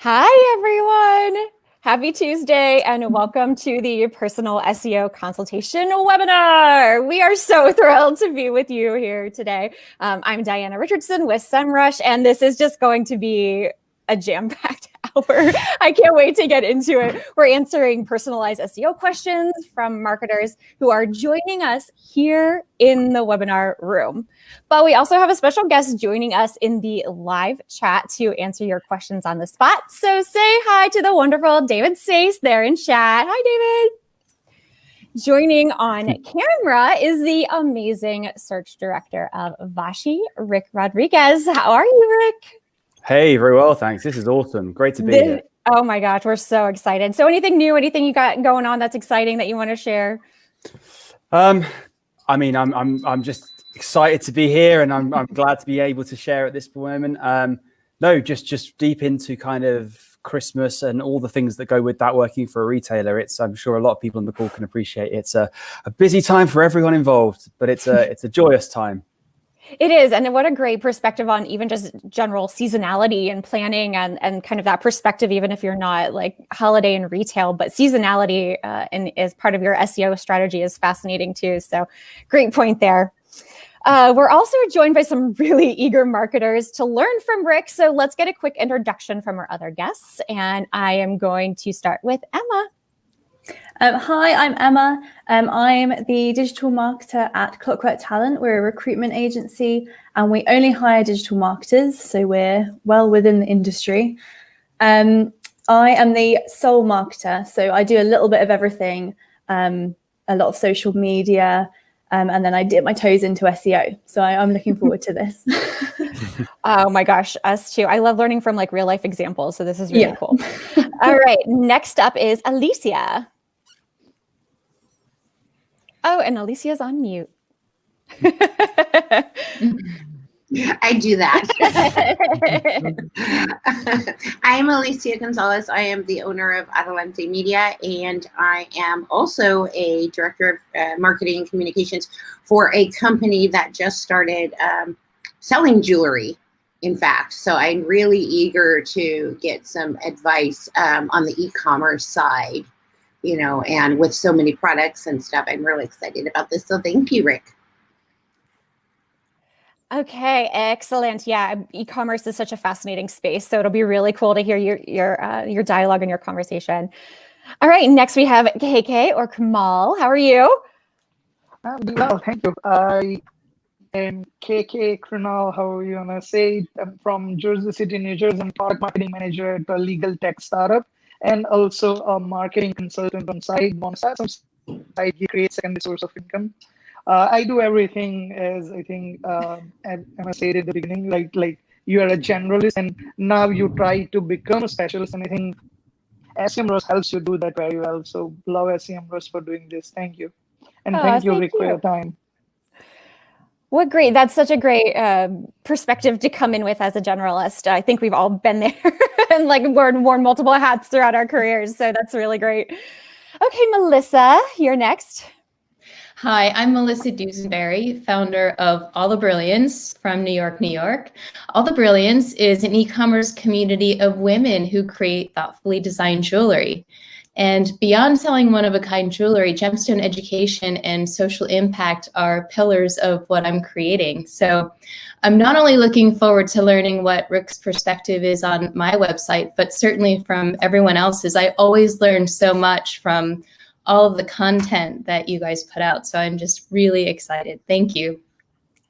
Hi, everyone. Happy Tuesday and welcome to the Personal SEO Consultation webinar. We are so thrilled to be with you here today. I'm Diana Richardson with SEMrush, and this is just going to be a jam-packed hour. I can't wait to get into it. We're answering personalized SEO questions from marketers who are joining us here in the webinar room. But we also have a special guest joining us in the live chat to answer your questions on the spot. So say hi to the wonderful David Sace there in chat. Hi, David. Joining on camera is the amazing search director of Vashi, Ric Rodriguez. How are you, Ric? Hey, very well, thanks. This is awesome. Great to be here. Oh my gosh, we're so excited. So anything new, anything you got going on that's exciting that you want to share? I'm just excited to be here, and I'm glad to be able to share at this moment. No, just deep into kind of Christmas and all the things that go with that working for a retailer. I'm sure a lot of people on the call can appreciate it's a busy time for everyone involved, but it's a joyous time. It is. And what a great perspective on even just general seasonality and planning and kind of that perspective, even if you're not like holiday in retail, but seasonality and as part of your SEO strategy is fascinating too. So great point there. We're also joined by some really eager marketers to learn from Ric. So let's get a quick introduction from our other guests. And I am going to start with Emma. Hi, I'm Emma. I'm the digital marketer at Clockwork Talent. We're a recruitment agency and we only hire digital marketers, so we're well within the industry. I am the sole marketer, so I do a little bit of everything, a lot of social media, and then I dip my toes into SEO. So I'm looking forward to this. Oh my gosh, us too. I love learning from like real life examples, so this is really cool. All right, next up is Alicia. Oh, and Alicia's on mute. I do that. I'm Alicia Gonzalez. I am the owner of Adelante Media, and I am also a director of marketing and communications for a company that just started selling jewelry, in fact. So I'm really eager to get some advice on the e-commerce side. You know, and with so many products and stuff, I'm really excited about this. So thank you, Ric. Okay, excellent. Yeah, e-commerce is such a fascinating space. So it'll be really cool to hear your dialogue and your conversation. All right, next we have KK or Kamal. How are you? I'm doing well, thank you. I am KK Krunal, however you want to say it. I'm from Jersey City, New Jersey. I'm product marketing manager at a legal tech startup, and also a marketing consultant on side. On some side, he creates secondary source of income. I do everything, as I think Emma said at the beginning, like you are a generalist and now you try to become a specialist, and I think SEMrush helps you do that very well. So love SEMrush for doing this. Thank you. And thank you, Ric, for your time. What great. That's such a great perspective to come in with as a generalist. I think we've all been there and like worn multiple hats throughout our careers. So that's really great. Okay, Melissa, you're next. Hi, I'm Melissa Duesenberry, founder of All the Brilliance from New York, New York. All the Brilliance is an e-commerce community of women who create thoughtfully designed jewelry. And beyond selling one-of-a-kind jewelry, gemstone education and social impact are pillars of what I'm creating. So I'm not only looking forward to learning what Ric's perspective is on my website, but certainly from everyone else's. I always learn so much from all of the content that you guys put out. So I'm just really excited. Thank you.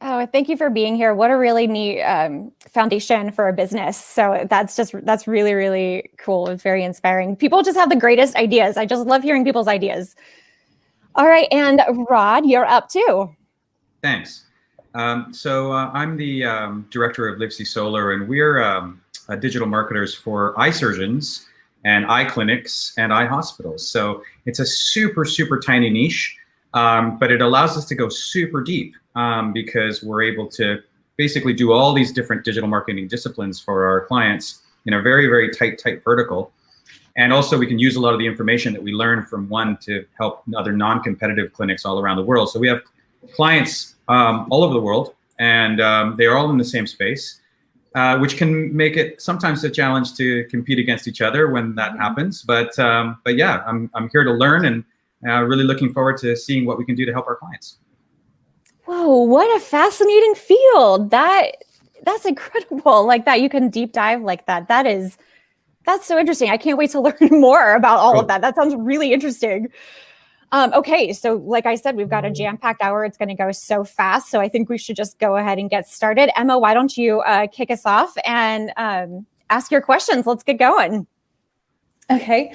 Oh, thank you for being here. What a really neat foundation for a business. So that's really, really cool. It's very inspiring. People just have the greatest ideas. I just love hearing people's ideas. All right. And Rod, you're up too. Thanks. So I'm the director of Livesey Solar, and we're digital marketers for eye surgeons and eye clinics and eye hospitals. So it's a super, super tiny niche, but it allows us to go super deep. Because we're able to basically do all these different digital marketing disciplines for our clients in a very, very tight vertical. And also we can use a lot of the information that we learn from one to help other non-competitive clinics all around the world. So we have clients all over the world, and they're all in the same space. which can make it sometimes a challenge to compete against each other when that happens. But yeah, I'm here to learn, and really looking forward to seeing what we can do to help our clients. Whoa, what a fascinating field. That's incredible. Like that, you can deep dive like that. That's so interesting. I can't wait to learn more about all of that. That sounds really interesting. Okay, so like I said, we've got a jam-packed hour. It's going to go so fast. So I think we should just go ahead and get started. Emma, why don't you kick us off and ask your questions? Let's get going. Okay.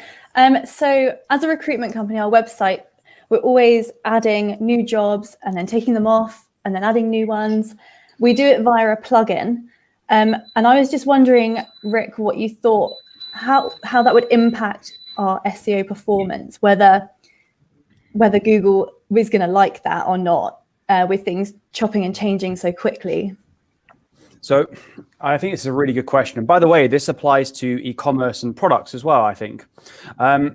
So as a recruitment company, our website, we're always adding new jobs and then taking them off and then adding new ones. We do it via a plugin. And I was just wondering, Rick, what you thought, how that would impact our SEO performance, whether Google was going to like that or not, with things chopping and changing so quickly. So I think it's a really good question. And by the way, this applies to e-commerce and products as well, I think. I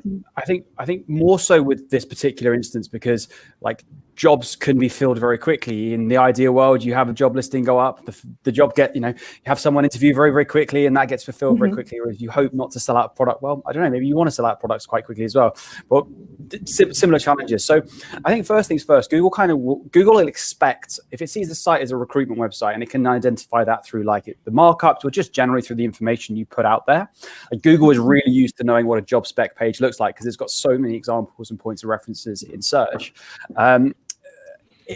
think more so with this particular instance, because like jobs can be filled very quickly. In the ideal world, you have a job listing go up, the job you have someone interview very, very quickly, and that gets fulfilled very quickly, whereas you hope not to sell out a product. Well, I don't know, maybe you want to sell out products quite quickly as well, but similar challenges. So I think first things first, Google will expect, if it sees the site as a recruitment website and it can identify that through like the markups or just generally through the information you put out there. Like Google is really used to knowing what a job spec page looks like because it's got so many examples and points of references in search.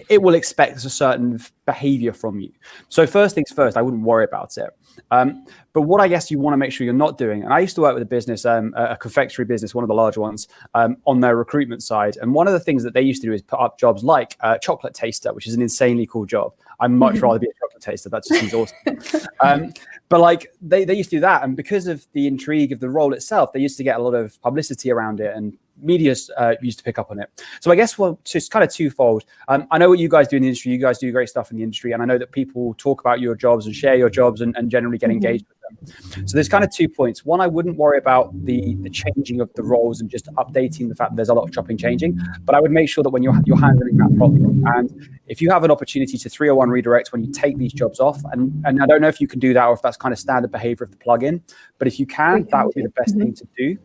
It will expect a certain behavior from you. So first things first, I wouldn't worry about it. But what I guess you want to make sure you're not doing, and I used to work with a business, a confectionery business, one of the larger ones, on their recruitment side. And one of the things that they used to do is put up jobs like chocolate taster, which is an insanely cool job. I'd much rather be a chocolate taster. That just seems awesome. But like they used to do that. And because of the intrigue of the role itself, they used to get a lot of publicity around it, and media used to pick up on it. So I guess, well, it's kind of twofold. I know what you guys do in the industry. You guys do great stuff in the industry. And I know that people talk about your jobs and share your jobs and generally get engaged with them. So there's kind of 2 points. One, I wouldn't worry about the changing of the roles and just updating the fact that there's a lot of chopping changing. But I would make sure that when you're handling that properly, and if you have an opportunity to 301 redirect when you take these jobs off, and I don't know if you can do that or if that's kind of standard behavior of the plugin, but if you can, that would be the best thing to do.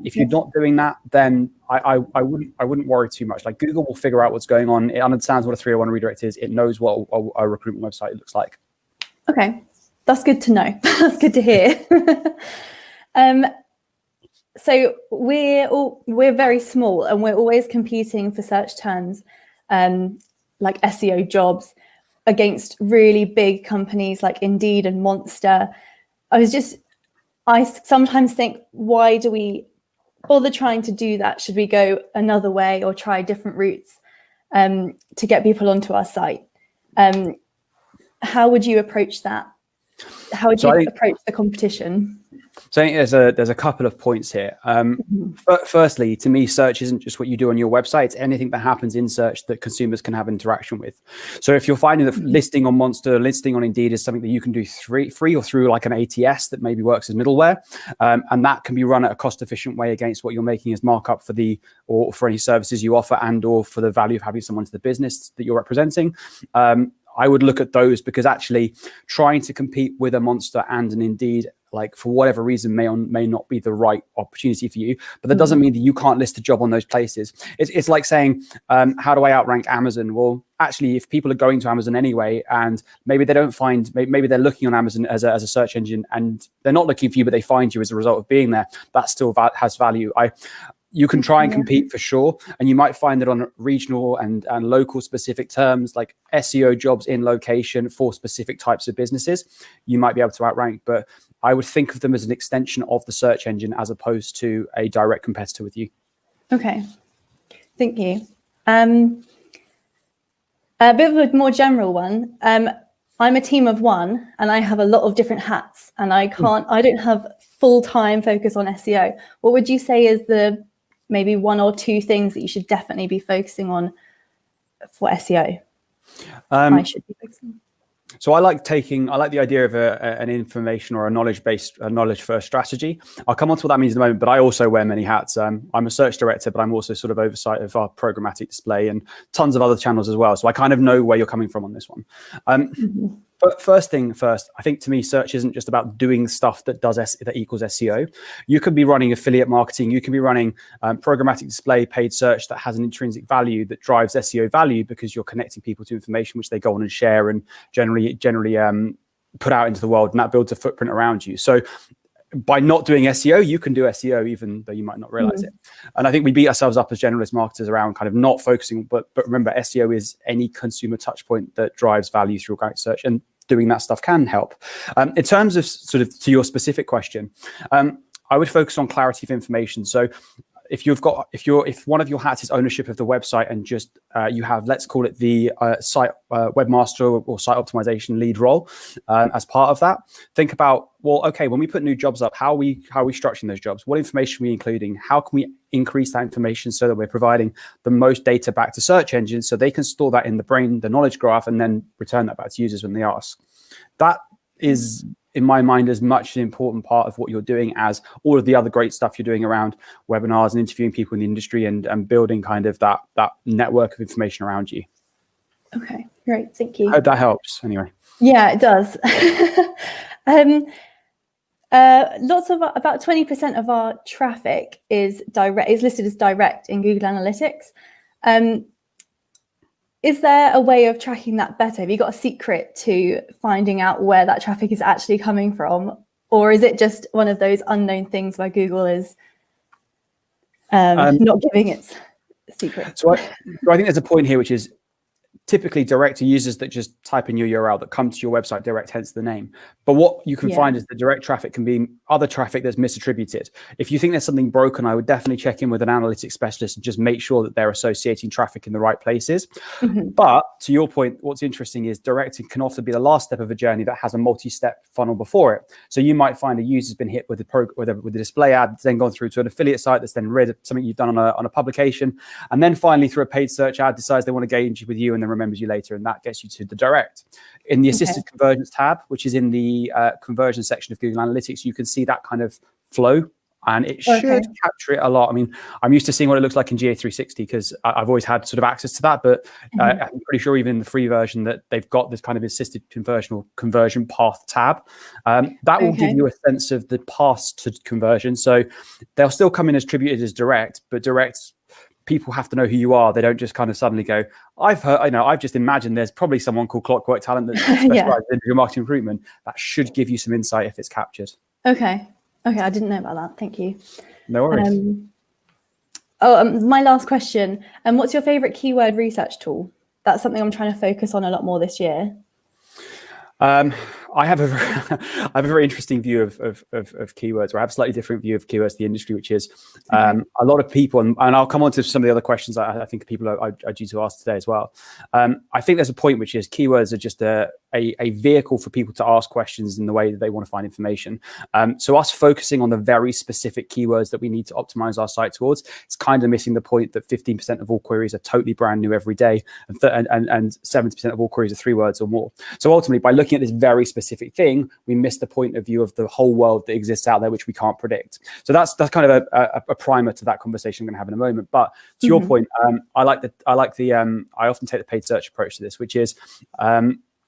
If you're not doing that, then I wouldn't worry too much. Like Google will figure out what's going on. It understands what a 301 redirect is. It knows what a recruitment website looks like. Okay, that's good to know. That's good to hear. So we're very small, and we're always competing for search terms, like SEO jobs, against really big companies like Indeed and Monster. I sometimes think, why do we bother trying to do that? Should we go another way or try different routes to get people onto our site? How would you approach that? How would you approach the competition? So I think there's a couple of points here. Firstly, to me, search isn't just what you do on your website. It's anything that happens in search that consumers can have interaction with. So if you're finding that listing on Monster, listing on Indeed is something that you can do free or through like an ATS that maybe works as middleware, and that can be run at a cost-efficient way against what you're making as markup or for any services you offer and or for the value of having someone to the business that you're representing. I would look at those, because actually trying to compete with a Monster and an Indeed, like for whatever reason, may not be the right opportunity for you. But that doesn't mean that you can't list a job on those places. It's like saying, how do I outrank Amazon? Well, actually, if people are going to Amazon anyway, and maybe they don't find, maybe they're looking on Amazon as a search engine, and they're not looking for you, but they find you as a result of being there, that still has value. You can try and compete for sure. And you might find that on regional and local specific terms, like SEO jobs in location for specific types of businesses, you might be able to outrank. But I would think of them as an extension of the search engine as opposed to a direct competitor with you. Okay, thank you. A bit of a more general one. I'm a team of one, and I have a lot of different hats, and I don't have full-time focus on SEO. What would you say is the maybe one or two things that you should definitely be focusing on for SEO? I should be focusing. So I like the idea of an information or a knowledge first strategy. I'll come on to what that means in a moment, but I also wear many hats. I'm a search director, but I'm also sort of oversight of our programmatic display and tons of other channels as well. So I kind of know where you're coming from on this one. But first thing first, I think to me, search isn't just about doing stuff that equals SEO. You could be running affiliate marketing. You can be running programmatic display, paid search that has an intrinsic value that drives SEO value because you're connecting people to information which they go on and share and generally put out into the world, and that builds a footprint around you. So by not doing SEO, you can do SEO even though you might not realize it. And I think we beat ourselves up as generalist marketers around kind of not focusing, but remember, SEO is any consumer touch point that drives value through organic search, and doing that stuff can help. In terms of sort of to your specific question, I would focus on clarity of information. So if one of your hats is ownership of the website and just you have, let's call it the site webmaster or site optimization lead role as part of that, think about, well, okay, when we put new jobs up, how are we structuring those jobs? What information are we including? How can we increase that information so that we're providing the most data back to search engines so they can store that in the brain, the knowledge graph, and then return that back to users when they ask? That is, in my mind, as much an important part of what you're doing as all of the other great stuff you're doing around webinars and interviewing people in the industry and building kind of that network of information around you. Okay, great, thank you. I hope that helps anyway. Yeah, it does. About 20% of our traffic is listed as direct in Google Analytics. Is there a way of tracking that better? Have you got a secret to finding out where that traffic is actually coming from? Or is it just one of those unknown things where Google is not giving its secret? So I think there's a point here, which is typically direct to users that just type in your URL that come to your website direct, hence the name. But what you can find is the direct traffic can be other traffic that's misattributed. If you think there's something broken, I would definitely check in with an analytics specialist and just make sure that they're associating traffic in the right places. But to your point, what's interesting is direct can often be the last step of a journey that has a multi-step funnel before it. So you might find a user's been hit with the display ad, then gone through to an affiliate site that's then read something you've done on a publication, and then finally through a paid search ad decides they want to engage with you and then remembers you later, and that gets you to the direct. In the assisted conversions tab, which is in the conversion section of Google Analytics, you can see that kind of flow, and it should capture it a lot. I mean, I'm used to seeing what it looks like in GA360 because I've always had sort of access to that, but I'm pretty sure even in the free version that they've got this kind of assisted conversion or conversion path tab. That will give you a sense of the path to conversion. So they'll still come in as attributed as direct, but direct, people have to know who you are. They don't just kind of suddenly go, I've just imagined there's probably someone called Clockwork Talent that specializes in your marketing recruitment. That should give you some insight if it's captured. Okay, I didn't know about that. Thank you. No worries. My last question. What's your favorite keyword research tool? That's something I'm trying to focus on a lot more this year. I have a very interesting view of keywords, or I have a slightly different view of keywords to the industry, which is a lot of people, and I'll come on to some of the other questions I think people are due to ask today as well. I think there's a point which is keywords are just a vehicle for people to ask questions in the way that they want to find information. So us focusing on the very specific keywords that we need to optimize our site towards, it's kind of missing the point that 15% of all queries are totally brand new every day, and 70% of all queries are 3 words or more. So ultimately, by looking at this very specific thing, we miss the point of view of the whole world that exists out there, which we can't predict. So that's kind of a primer to that conversation I'm going to have in a moment. But to your point, I often take the paid search approach to this, which is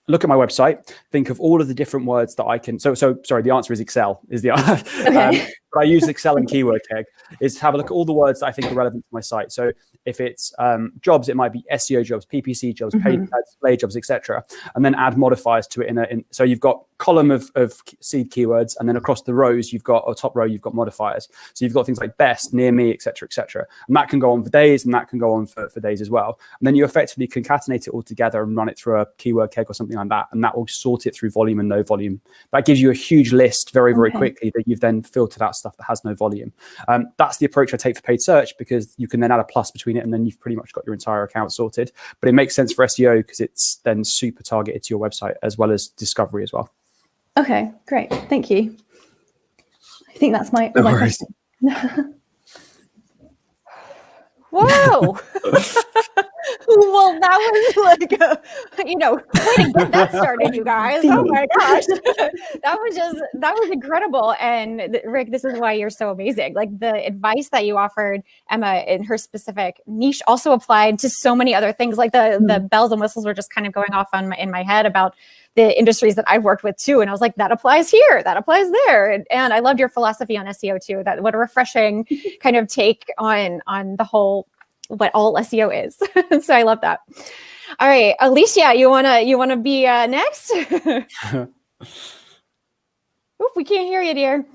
look at my website, think of all of the different words that I can. So sorry, the answer is Excel is the answer. But I use Excel and keyword tag is to have a look at all the words that I think are relevant to my site. So if it's jobs, it might be SEO jobs, PPC jobs, paid display jobs, etc. And then add modifiers to it. So you've got column of seed keywords, and then across the rows, or top row, you've got modifiers. So you've got things like best, near me, etc., etc. And that can go on for days, and that can go on for days as well. And then you effectively concatenate it all together and run it through a keyword keg or something like that, and that will sort it through volume and no volume. That gives you a huge list very, very quickly that you've then filtered out stuff that has no volume. That's the approach I take for paid search, because you can then add a plus between it, and then you've pretty much got your entire account sorted. But it makes sense for SEO because it's then super targeted to your website as well as discovery as well. Okay, great. Thank you. I think that's my question. Whoa. Well, that was like, way to get that started, you guys. Oh my gosh. That was incredible. And Rick, this is why you're so amazing. Like the advice that you offered Emma in her specific niche also applied to so many other things. Like the bells and whistles were just kind of going off in my head about the industries that I've worked with too. And I was like, that applies here, that applies there. And I loved your philosophy on SEO too. That what a refreshing kind of take on the whole, what all SEO is. So I love that. All right, Alicia, you wanna be next? Oop, we can't hear you, dear.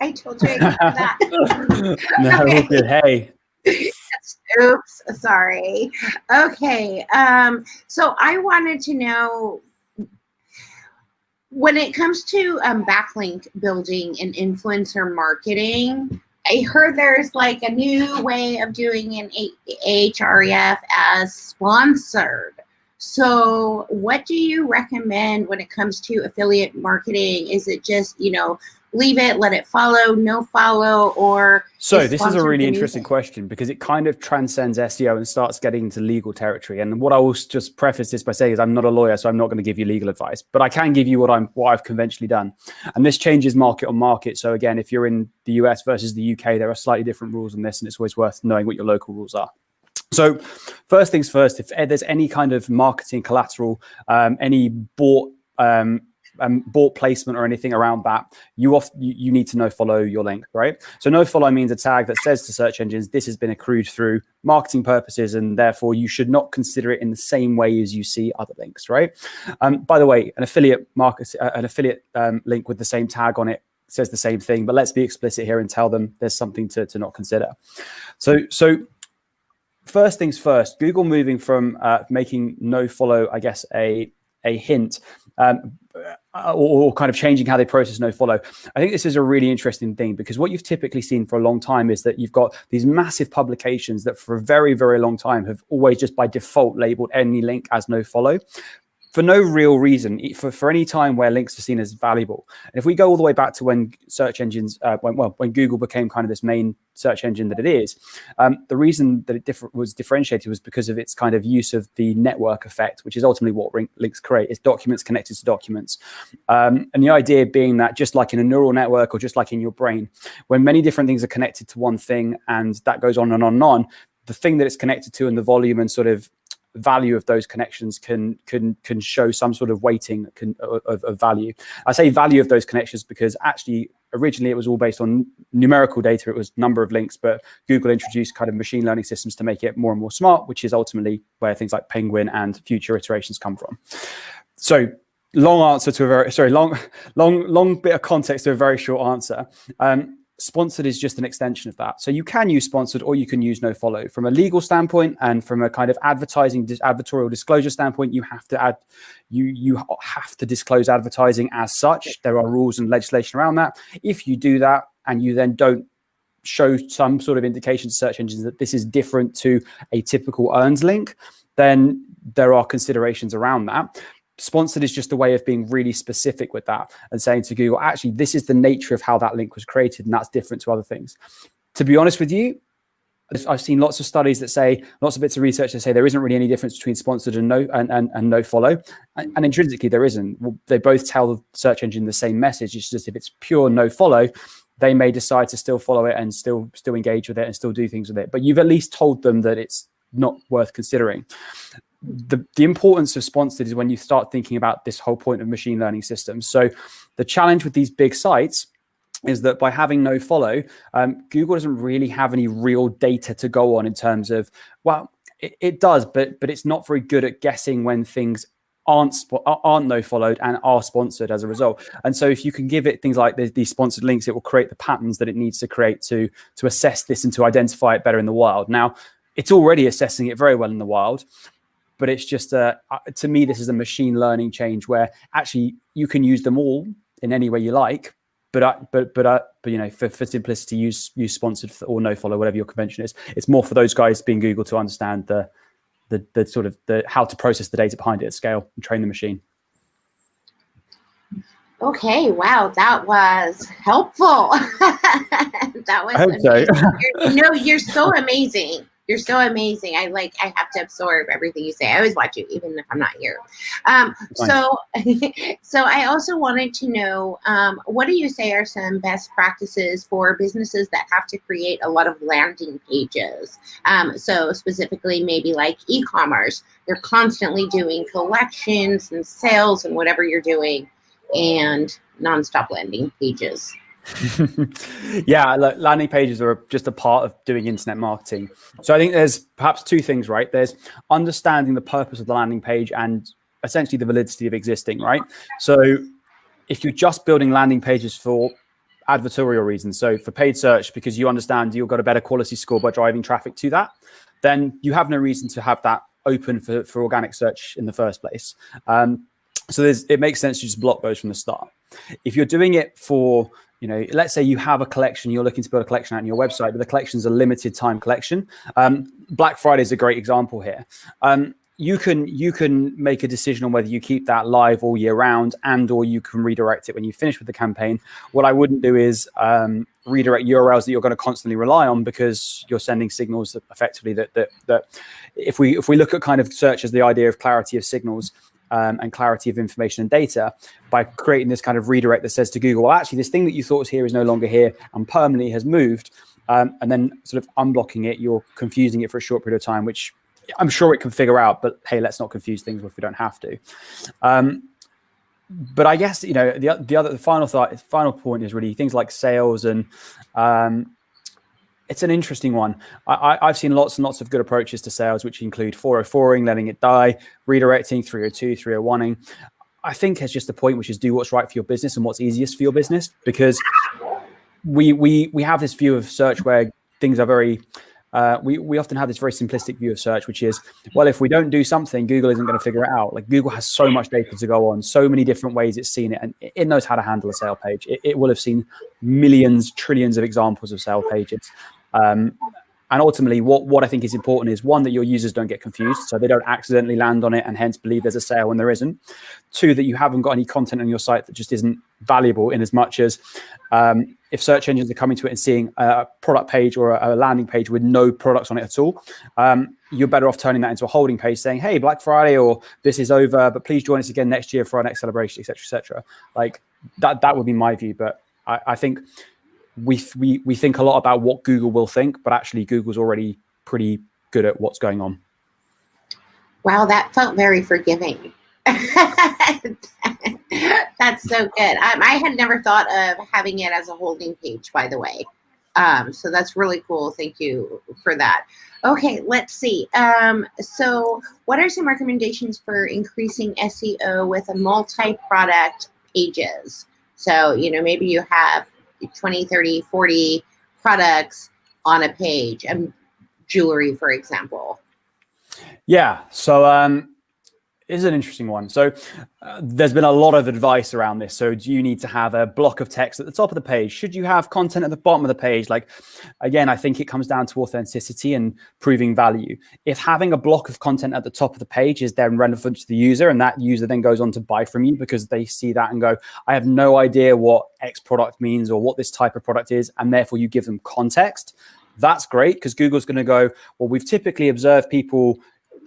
I told you I could do that. No, Okay. good. Hey. Oops, sorry. Okay, so I wanted to know, when it comes to backlink building and influencer marketing, I heard there's like a new way of doing an Ahref as sponsored. So what do you recommend when it comes to affiliate marketing? Is it just, leave it, let it follow, no follow, or? So this is a really interesting question because it kind of transcends SEO and starts getting into legal territory. And what I will just preface this by saying is I'm not a lawyer, so I'm not going to give you legal advice, but I can give you what I've conventionally done. And this changes market on market. So again, if you're in the US versus the UK, there are slightly different rules on this, and it's always worth knowing what your local rules are. So first things first, if there's any kind of marketing collateral, any bought placement or anything around that, you need to follow your link, right? So follow means a tag that says to search engines, this has been accrued through marketing purposes, and therefore you should not consider it in the same way as you see other links, right? By the way, an affiliate link with the same tag on it says the same thing, but let's be explicit here and tell them there's something to not consider. So first things first, Google moving from making nofollow, I guess, a hint, or kind of changing how they process nofollow. I think this is a really interesting thing because what you've typically seen for a long time is that you've got these massive publications that for a very, very long time have always just by default labeled any link as nofollow, for no real reason, for any time where links are seen as valuable. And if we go all the way back to when search engines, when Google became kind of this main search engine that it is, the reason that it was differentiated was because of its kind of use of the network effect, which is ultimately what links create, is documents connected to documents. And the idea being that just like in a neural network or just like in your brain, when many different things are connected to one thing and that goes on and on and on, the thing that it's connected to and the volume and sort of value of those connections can show some sort of weighting of value. I say value of those connections because actually originally it was all based on numerical data. It was number of links, but Google introduced kind of machine learning systems to make it more and more smart, which is ultimately where things like Penguin and future iterations come from. So long answer to a very, long bit of context to a very short answer. Sponsored is just an extension of that. So you can use sponsored or you can use nofollow. From a legal standpoint and from a kind of advertorial disclosure standpoint, you have to disclose advertising as such. There are rules and legislation around that. If you do that and you then don't show some sort of indication to search engines that this is different to a typical earned link, then there are considerations around that. Sponsored is just a way of being really specific with that and saying to Google, actually, this is the nature of how that link was created, and that's different to other things. To be honest with you, I've seen lots of studies that say, lots of bits of research that say there isn't really any difference between sponsored and nofollow, and intrinsically there isn't. Well, they both tell the search engine the same message. It's just if it's pure nofollow, they may decide to still follow it and still engage with it and still do things with it. But you've at least told them that it's not worth considering. The importance of sponsored is when you start thinking about this whole point of machine learning systems. So the challenge with these big sites is that by having nofollow, Google doesn't really have any real data to go on in terms of, well, it does, but it's not very good at guessing when things aren't nofollowed and are sponsored as a result. And so if you can give it things like these sponsored links, it will create the patterns that it needs to create to assess this and to identify it better in the wild. Now, it's already assessing it very well in the wild, but it's just, to me, this is a machine learning change where actually you can use them all in any way you like, but you know, for simplicity, use sponsored or nofollow, whatever your convention is. It's more for those guys being Google to understand the sort of how to process the data behind it at scale and train the machine. Okay, wow, that was helpful. That was I hope amazing. so. You're so amazing. You're so amazing. I have to absorb everything you say. I always watch you, even if I'm not here. So I also wanted to know, what do you say are some best practices for businesses that have to create a lot of landing pages? So specifically, maybe like e-commerce, you're constantly doing collections and sales and whatever you're doing, and nonstop landing pages. Yeah, look, landing pages are just a part of doing internet marketing. So I think there's perhaps two things, right? There's understanding the purpose of the landing page and essentially the validity of existing, right? So if you're just building landing pages for advertorial reasons, so for paid search, because you understand you've got a better quality score by driving traffic to that, then you have no reason to have that open for organic search in the first place. So it makes sense to just block those from the start. If you're doing it for, let's say you have a collection, you're looking to build a collection out on your website, but the collection is a limited time collection. Black Friday is a great example here. You can make a decision on whether you keep that live all year round, or you can redirect it when you finish with the campaign. What I wouldn't do is redirect URLs that you're going to constantly rely on, because you're sending signals that effectively that if we look at kind of search as the idea of clarity of signals, and clarity of information and data, by creating this kind of redirect that says to Google, well, actually, this thing that you thought was here is no longer here and permanently has moved, and then sort of unblocking it, you're confusing it for a short period of time, which I'm sure it can figure out, but hey, let's not confuse things if we don't have to. But I guess, the final point is really things like sales, and it's an interesting one. I've seen lots and lots of good approaches to sales, which include 404ing, letting it die, redirecting, 302, 301ing. I think it's just the point, which is do what's right for your business and what's easiest for your business, because we have this view of search where things are very, we often have this very simplistic view of search, which is, well, if we don't do something, Google isn't going to figure it out. Like, Google has so much data to go on, so many different ways it's seen it, and it knows how to handle a sale page. It will have seen millions, trillions of examples of sale pages. And ultimately, what I think is important is, one, that your users don't get confused, so they don't accidentally land on it and hence believe there's a sale when there isn't. Two, that you haven't got any content on your site that just isn't valuable, in as much as if search engines are coming to it and seeing a product page or a landing page with no products on it at all, you're better off turning that into a holding page saying, hey, Black Friday, or this is over, but please join us again next year for our next celebration, et cetera, et cetera. Like that would be my view. But I think we think a lot about what Google will think, but actually Google's already pretty good at what's going on. Wow, that felt very forgiving. That's so good. I had never thought of having it as a holding page, by the way. So that's really cool. Thank you for that. Okay, let's see. So what are some recommendations for increasing SEO with a multi-product pages? So, maybe you have 20, 30, 40 products on a page, jewelry, for example. Yeah. So is an interesting one. So there's been a lot of advice around this. So do you need to have a block of text at the top of the page? Should you have content at the bottom of the page? Like, again, I think it comes down to authenticity and proving value. If having a block of content at the top of the page is then relevant to the user, and that user then goes on to buy from you because they see that and go, I have no idea what X product means or what this type of product is, and therefore you give them context, that's great, because Google's going to go, well, we've typically observed people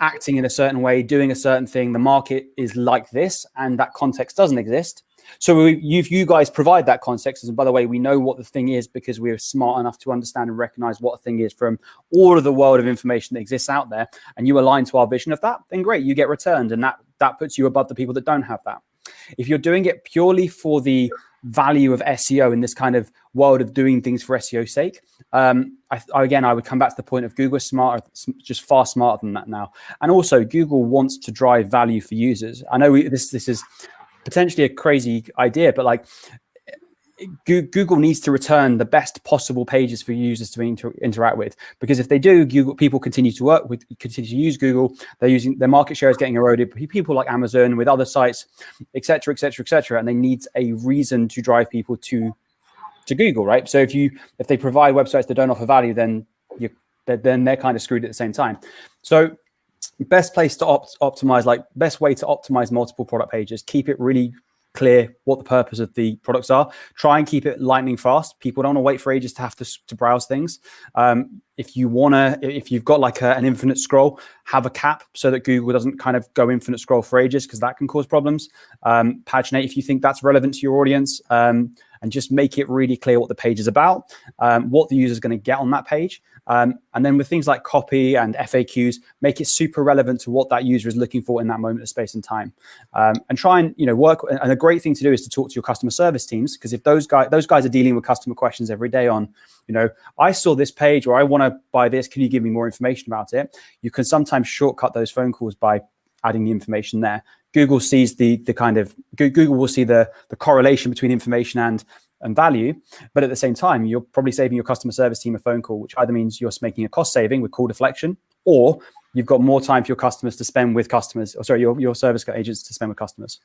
acting in a certain way, doing a certain thing, the market is like this, and that context doesn't exist. So you guys provide that context, and by the way, we know what the thing is because we're smart enough to understand and recognize what a thing is from all of the world of information that exists out there, and you align to our vision of that, then great, you get returned, and that puts you above the people that don't have that. If you're doing it purely for the value of SEO in this kind of world of doing things for SEO's sake, I would come back to the point of Google is smarter, just far smarter than that now. And also, Google wants to drive value for users. I know this is potentially a crazy idea, but like, Google needs to return the best possible pages for users to interact with, because if they do, people continue to use Google. Their market share is getting eroded. People like Amazon, with other sites, et cetera, and they need a reason to drive people to Google, right? So if they provide websites that don't offer value, then they're kind of screwed at the same time. So best place to optimize, like best way to optimize multiple product pages, keep it really clear what the purpose of the products are. Try and keep it lightning fast. People don't want to wait for ages to have to browse things. If you've got like an infinite scroll, have a cap so that Google doesn't kind of go infinite scroll for ages, because that can cause problems. Paginate if you think that's relevant to your audience, and just make it really clear what the page is about, what the user is going to get on that page. And then with things like copy and FAQs, make it super relevant to what that user is looking for in that moment of space and time. And try and work. And a great thing to do is to talk to your customer service teams, because if those guys are dealing with customer questions every day on, I saw this page, or I want to buy this, can you give me more information about it? You can sometimes shortcut those phone calls by adding the information there. Google sees Google will see the correlation between information and value, but at the same time, you're probably saving your customer service team a phone call, which either means you're making a cost saving with call deflection, or you've got more time for your customers to spend with customers, your service agents to spend with customers.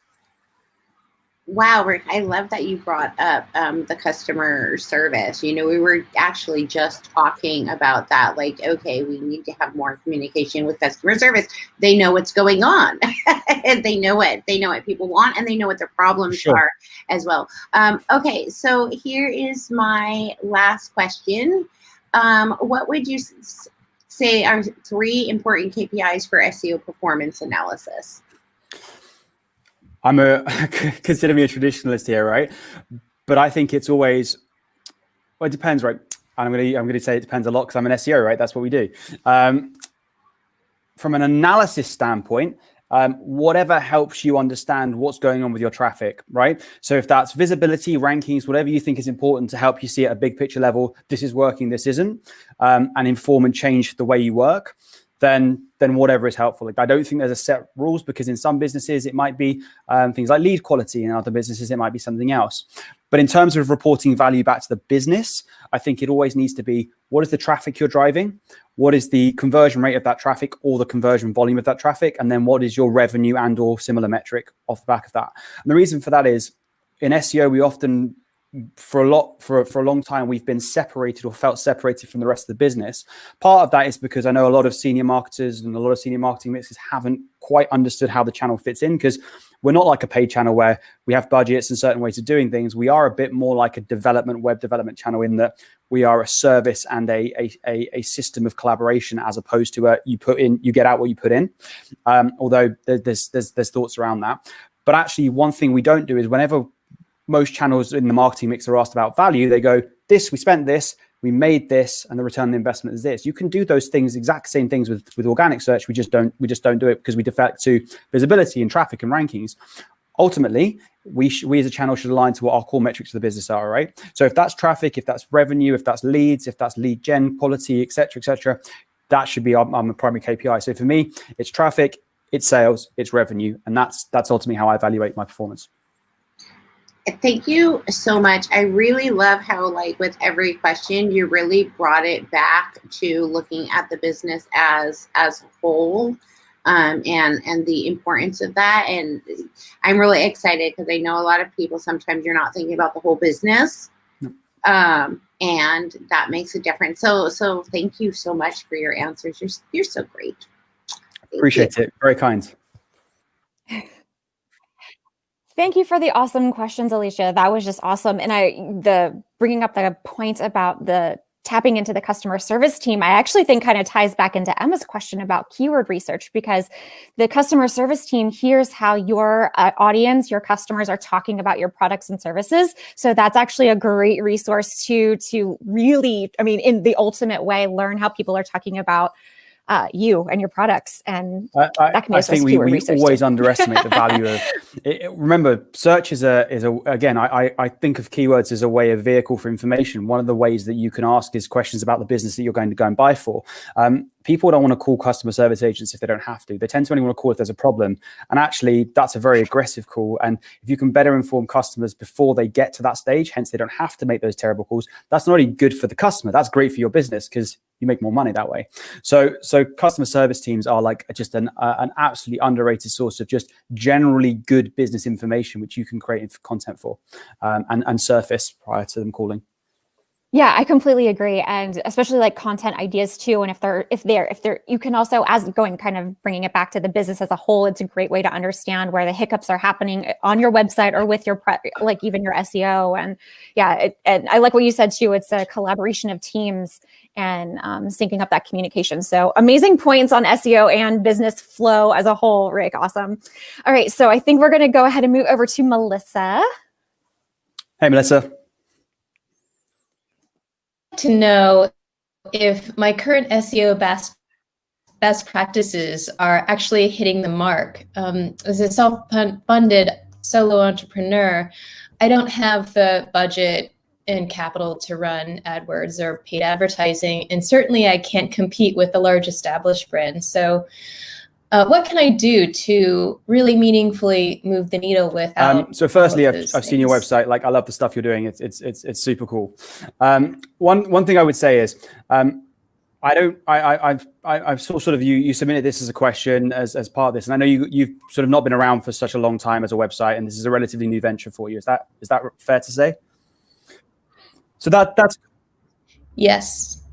Wow, Rick, I love that you brought up the customer service. We were actually just talking about that. Like, okay, we need to have more communication with customer service. They know what's going on, and they know what people want, and they know what their problems are as well. Okay, so here is my last question. What would you say are 3 important KPIs for SEO performance analysis? Consider me a traditionalist here, right? But I think it's always, it depends, right? I'm going to say it depends a lot, because I'm an SEO, right? That's what we do. From an analysis standpoint, whatever helps you understand what's going on with your traffic, right? So if that's visibility, rankings, whatever you think is important to help you see at a big picture level, this is working, this isn't, and inform and change the way you work, then whatever is helpful. Like, I don't think there's a set rules, because in some businesses it might be things like lead quality, and in other businesses it might be something else. But in terms of reporting value back to the business, I think it always needs to be, what is the traffic you're driving? What is the conversion rate of that traffic, or the conversion volume of that traffic? And then what is your revenue and or similar metric off the back of that? And the reason for that is, in SEO, we often, for a long time, we've been separated, or felt separated from the rest of the business. Part of that is because I know a lot of senior marketers and a lot of senior marketing mixers haven't quite understood how the channel fits in, because we're not like a paid channel where we have budgets and certain ways of doing things. We are a bit more like a web development channel, in that we are a service and a system of collaboration, as opposed to you get out what you put in. Although there's thoughts around that. But actually, one thing we don't do is, whenever most channels in the marketing mix are asked about value, they go, we spent this, we made this, and the return on the investment is this. You can do those things, exact same things with organic search. We just don't do it, because we deflect to visibility and traffic and rankings. Ultimately, we as a channel should align to what our core metrics of the business are, right? So if that's traffic, if that's revenue, if that's leads, if that's lead gen quality, et cetera, that should be our primary KPI. So for me, it's traffic, it's sales, it's revenue, and that's ultimately how I evaluate my performance. Thank you so much. I really love how, like, with every question, you really brought it back to looking at the business as a whole, and the importance of that. And I'm really excited, because I know a lot of people, sometimes you're not thinking about the whole business, and that makes a difference. So thank you so much for your answers. You're so great. Appreciate it. Very kind. Thank you for the awesome questions, Alicia. That was just awesome. And bringing up the point about the tapping into the customer service team, I actually think kind of ties back into Emma's question about keyword research, because the customer service team hears how your audience, your customers are talking about your products and services. So that's actually a great resource to really, in the ultimate way, learn how people are talking about you and your products, and that can be I think we always underestimate the value of it. Remember, search is again, I think of keywords as a way of vehicle for information. One of the ways that you can ask is questions about the business that you're going to go and buy for. People don't want to call customer service agents if they don't have to. They tend to only want to call if there's a problem. And actually, that's a very aggressive call. And if you can better inform customers before they get to that stage, hence they don't have to make those terrible calls, that's not only good for the customer, that's great for your business, because you make more money that way. So customer service teams are like just an absolutely underrated source of just generally good business information, which you can create content for and surface prior to them calling. Yeah, I completely agree, and especially like content ideas too. And if they're, you can also, as going kind of bringing it back to the business as a whole, it's a great way to understand where the hiccups are happening on your website or with your like even your SEO. And yeah, and I like what you said too. It's a collaboration of teams and syncing up that communication. So amazing points on SEO and business flow as a whole, Rick. Awesome. All right, so I think we're going to go ahead and move over to Melissa. Hey, Melissa. To know if my current SEO best practices are actually hitting the mark. As a self-funded solo entrepreneur, I don't have the budget and capital to run AdWords or paid advertising, and certainly I can't compete with the large established brands. So what can I do to really meaningfully move the needle without? So firstly, I've seen your website. Like, I love the stuff you're doing. It's super cool. One thing I would say is, I've sort of you submitted this as a question as part of this, and I know you've sort of not been around for such a long time as a website, and this is a relatively new venture for you. Is that fair to say? So that's yes.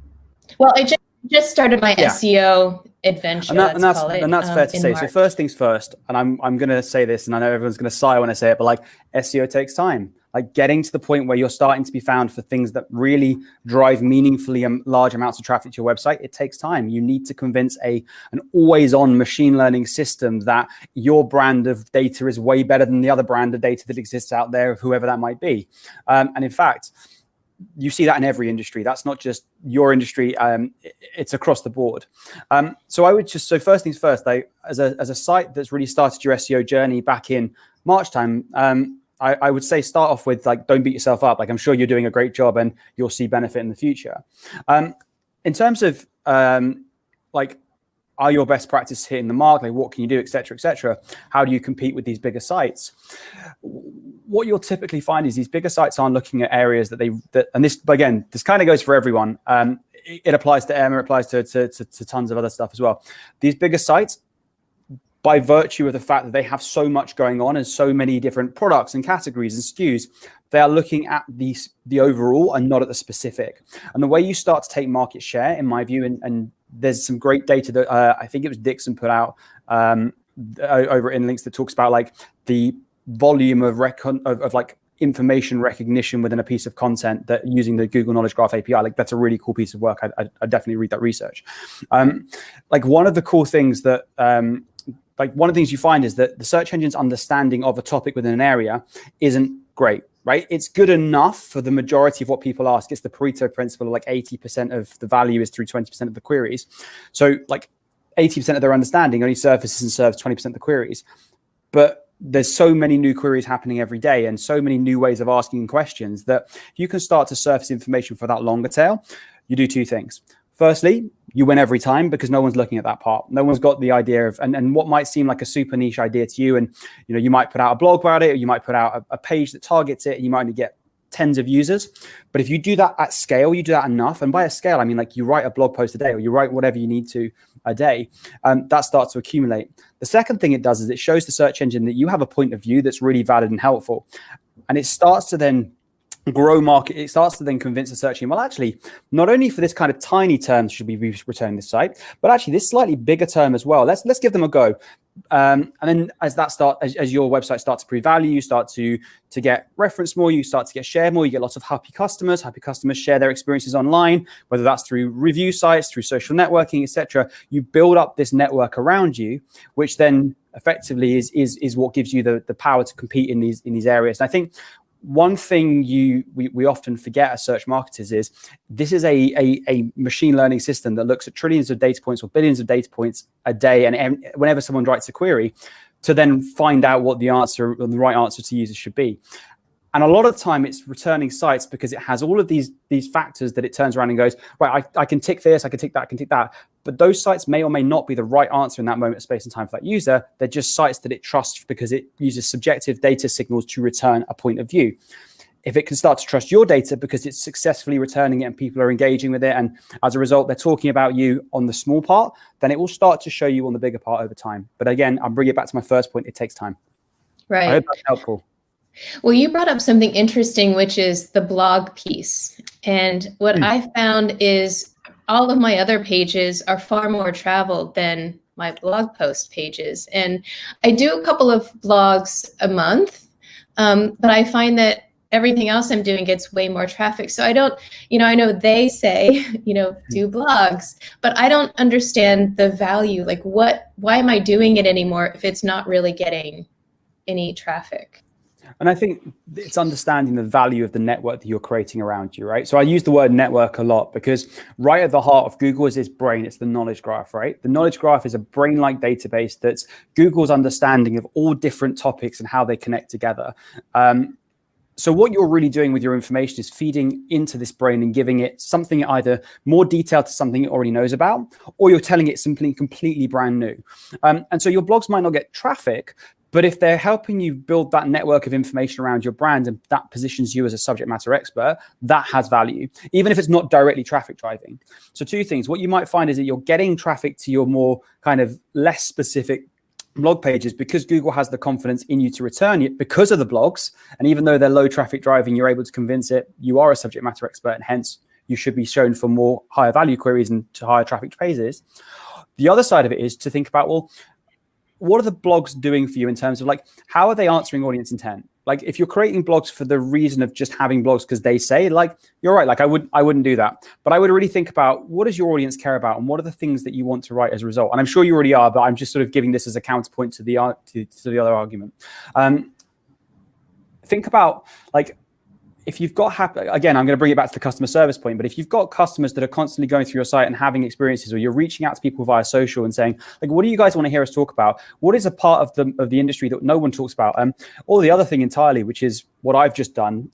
Well, I just started my SEO adventure. And that's fair to say. So first things first, and I'm going to say this, and I know everyone's going to sigh when I say it, but like, SEO takes time. Like, getting to the point where you're starting to be found for things that really drive meaningfully large amounts of traffic to your website, it takes time. You need to convince an always-on machine learning system that your brand of data is way better than the other brand of data that exists out there, of whoever that might be. And in fact, you see that in every industry. That's not just your industry. It's across the board. So first things first, as a site that's really started your SEO journey back in March time, I would say start off with, like, don't beat yourself up. Like, I'm sure you're doing a great job and you'll see benefit in the future. In terms of like, are your best practices hitting the mark? Like, what can you do, et cetera, et cetera? How do you compete with these bigger sites? What you'll typically find is these bigger sites aren't looking at areas and this, again, this kind of goes for everyone. It applies to Emma, it applies to tons of other stuff as well. These bigger sites, by virtue of the fact that they have so much going on and so many different products and categories and SKUs, they are looking at the overall and not at the specific. And the way you start to take market share, in my view, and there's some great data that I think it was Dixon put out over in Links that talks about, like, the volume of like information recognition within a piece of content that using the Google Knowledge Graph API. Like, that's a really cool piece of work. I definitely read that research. Like, one of the cool things that one of the things you find is that the search engine's understanding of a topic within an area isn't great, right? It's good enough for the majority of what people ask. It's the Pareto Principle, like 80% of the value is through 20% of the queries. So, like, 80% of their understanding only surfaces and serves 20% of the queries. But there's so many new queries happening every day and so many new ways of asking questions that if you can start to surface information for that longer tail, you do two things. Firstly, you win every time because no one's looking at that part. No one's got the idea of, and what might seem like a super niche idea to you. And, you know, you might put out a blog about it, or you might put out a page that targets it, and you might only get tens of users. But if you do that at scale, you do that enough. And by a scale, I mean, like, you write a blog post a day, or you write whatever you need to a day, that starts to accumulate. The second thing it does is it shows the search engine that you have a point of view that's really valid and helpful. And it starts to then grow market. It starts to then convince the search engine, well, actually, not only for this kind of tiny term should we be returning this site, but actually this slightly bigger term as well. Let's give them a go. And then as your website starts to prove value, you start to get referenced more, you start to get shared more, you get lots of happy customers share their experiences online, whether that's through review sites, through social networking, etc. You build up this network around you, which then effectively is what gives you the power to compete in these areas. And I think one thing we often forget as search marketers is this is a machine learning system that looks at trillions of data points or billions of data points a day, and whenever someone writes a query, to then find out what the right answer to users should be. And a lot of the time it's returning sites because it has all of these factors that it turns around and goes, right, I can tick this, I can tick that, I can tick that. But those sites may or may not be the right answer in that moment of space and time for that user. They're just sites that it trusts because it uses subjective data signals to return a point of view. If it can start to trust your data because it's successfully returning it and people are engaging with it, and as a result, they're talking about you on the small part, then it will start to show you on the bigger part over time. But again, I'll bring it back to my first point. It takes time. Right. I hope that's helpful. Well, you brought up something interesting, which is the blog piece. And what I found is all of my other pages are far more traveled than my blog post pages. And I do a couple of blogs a month, but I find that everything else I'm doing gets way more traffic. So I don't, I know they say, do blogs, but I don't understand the value. Like why am I doing it anymore if it's not really getting any traffic? And I think it's understanding the value of the network that you're creating around you, right? So I use the word network a lot because right at the heart of Google is this brain. It's the knowledge graph, right? The knowledge graph is a brain-like database that's Google's understanding of all different topics and how they connect together. So what you're really doing with your information is feeding into this brain and giving it something either more detailed to something it already knows about, or you're telling it something completely brand new. And so your blogs might not get traffic, but if they're helping you build that network of information around your brand and that positions you as a subject matter expert, that has value, even if it's not directly traffic driving. So two things. What you might find is that you're getting traffic to your more kind of less specific blog pages because Google has the confidence in you to return it because of the blogs. And even though they're low traffic driving, you're able to convince it you are a subject matter expert and hence you should be shown for more higher value queries and to higher traffic pages. The other side of it is to think about, well, what are the blogs doing for you in terms of like, how are they answering audience intent? Like if you're creating blogs for the reason of just having blogs because they say, like, you're right, like I wouldn't do that. But I would really think about what does your audience care about and what are the things that you want to write as a result? And I'm sure you already are, but I'm just sort of giving this as a counterpoint to the other argument. Think about like, if you've got, again, I'm going to bring it back to the customer service point, but if you've got customers that are constantly going through your site and having experiences, or you're reaching out to people via social and saying, like, what do you guys want to hear us talk about? What is a part of the industry that no one talks about? Or the other thing entirely, which is what I've just done,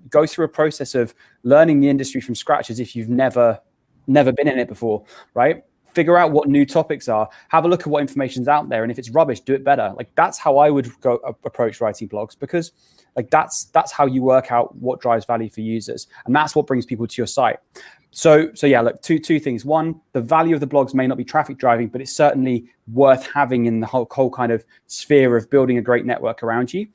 go through a process of learning the industry from scratch as if you've never been in it before, right? Figure out what new topics are, have a look at what information's out there. And if it's rubbish, do it better. Like that's how I would go approach writing blogs, because like that's how you work out what drives value for users. And that's what brings people to your site. So yeah, look, two things. One, the value of the blogs may not be traffic driving, but it's certainly worth having in the whole kind of sphere of building a great network around you.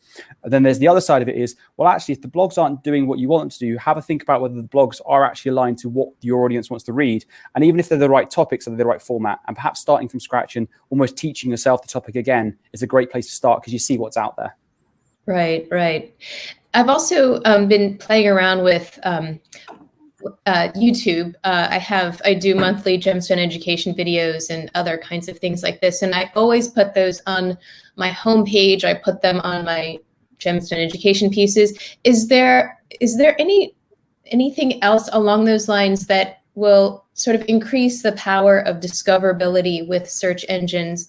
And then there's the other side of it is, well, actually, if the blogs aren't doing what you want them to do, have a think about whether the blogs are actually aligned to what your audience wants to read. And even if they're the right topics, are they the right format? And perhaps starting from scratch and almost teaching yourself the topic again is a great place to start because you see what's out there. Right. I've also been playing around with YouTube. I do monthly gemstone education videos and other kinds of things like this. And I always put those on my homepage. I put them on my gemstone education pieces. Is there anything else along those lines that will sort of increase the power of discoverability with search engines?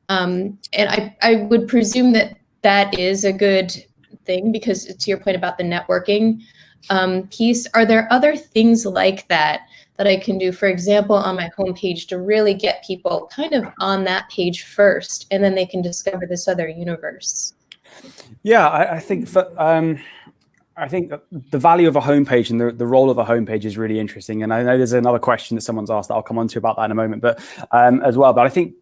And I would presume that is a good thing, because to your point about the networking piece, are there other things like that I can do, for example, on my homepage to really get people kind of on that page first, and then they can discover this other universe? Yeah, I think the value of a homepage and the role of a homepage is really interesting. And I know there's another question that someone's asked that I'll come on to about that in a moment, but as well. But I think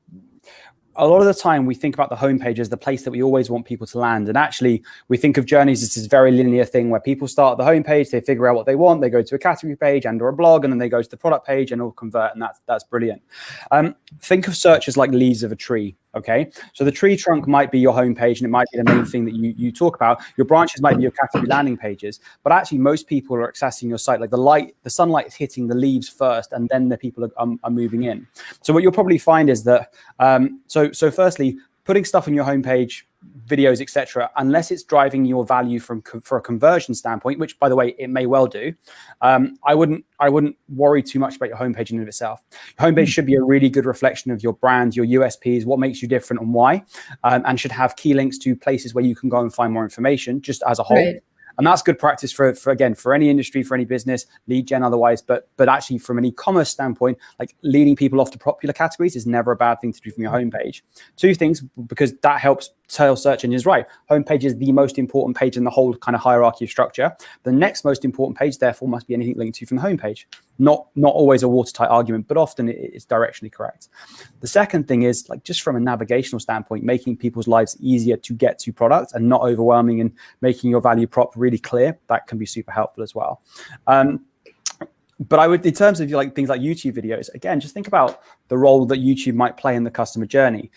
a lot of the time we think about the homepage as the place that we always want people to land. And actually we think of journeys as this very linear thing where people start at the homepage, they figure out what they want, they go to a category page and or a blog, and then they go to the product page and all convert. And that's brilliant. Think of search as like leaves of a tree. Okay, so the tree trunk might be your homepage and it might be the main thing that you talk about. Your branches might be your category landing pages, but actually most people are accessing your site. Like the sunlight is hitting the leaves first, and then the people are moving in. So what you'll probably find is that, so firstly, putting stuff on your homepage, videos, etc., unless it's driving your value for a conversion standpoint, which by the way, it may well do, I wouldn't worry too much about your homepage in and of itself. Your homepage should be a really good reflection of your brand, your USPs, what makes you different and why, and should have key links to places where you can go and find more information just as a whole. Right. And that's good practice for any industry, for any business, lead gen otherwise. But actually from an e-commerce standpoint, like leading people off to popular categories is never a bad thing to do from your homepage. Two things, because that helps tell search engines, right, homepage is the most important page in the whole kind of hierarchy of structure. The next most important page, therefore, must be anything linked to from the homepage. Not always a watertight argument, but often it's directionally correct. The second thing is, like, just from a navigational standpoint, making people's lives easier to get to products and not overwhelming, and making your value prop really clear. That can be super helpful as well. But I would, in terms of like things like YouTube videos, again, just think about the role that YouTube might play in the customer journey.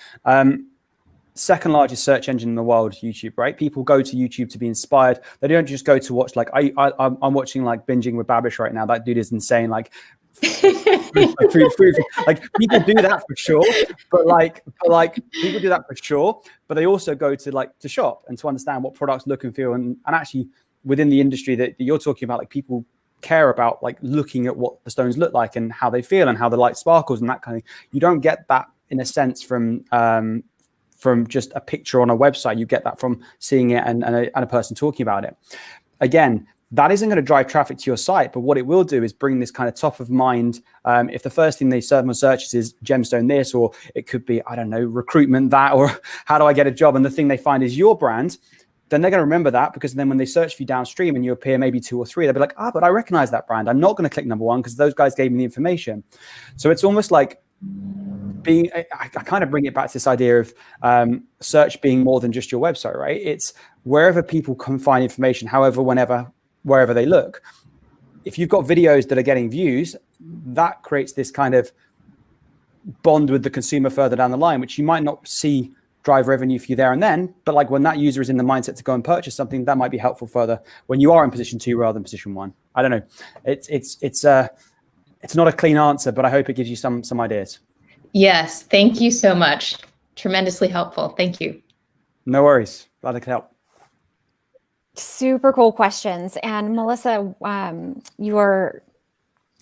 Second largest search engine in the world, YouTube, right? People go to YouTube to be inspired. They don't just go to watch, like I'm watching like Binging with Babish right now. That dude is insane. Like food. Like people do that for sure, but people do that for sure. But they also go to shop and to understand what products look and feel, and actually within the industry that you're talking about, like people care about like looking at what the stones look like and how they feel and how the light sparkles and that kind of. You don't get that in a sense from just a picture on a website. You get that from seeing it and a person talking about it. Again, that isn't going to drive traffic to your site, but what it will do is bring this kind of top of mind. If the first thing they serve on searches is gemstone this, or it could be, I don't know, recruitment that, or how do I get a job? And the thing they find is your brand, then they're going to remember that, because then when they search for you downstream and you appear maybe 2 or 3, they'll be like, but I recognize that brand. I'm not going to click number 1 because those guys gave me the information. So it's almost like I kind of bring it back to this idea of search being more than just your website, right? It's wherever people can find information, however, whenever, wherever they look. If you've got videos that are getting views, that creates this kind of bond with the consumer further down the line, which you might not see drive revenue for you there and then, but like when that user is in the mindset to go and purchase something, that might be helpful further when you are in position 2 rather than position 1. I don't know. It's not a clean answer, but I hope it gives you some ideas. Yes, thank you so much. Tremendously helpful. Thank you. No worries. Glad I could help. Super cool questions. And Melissa, your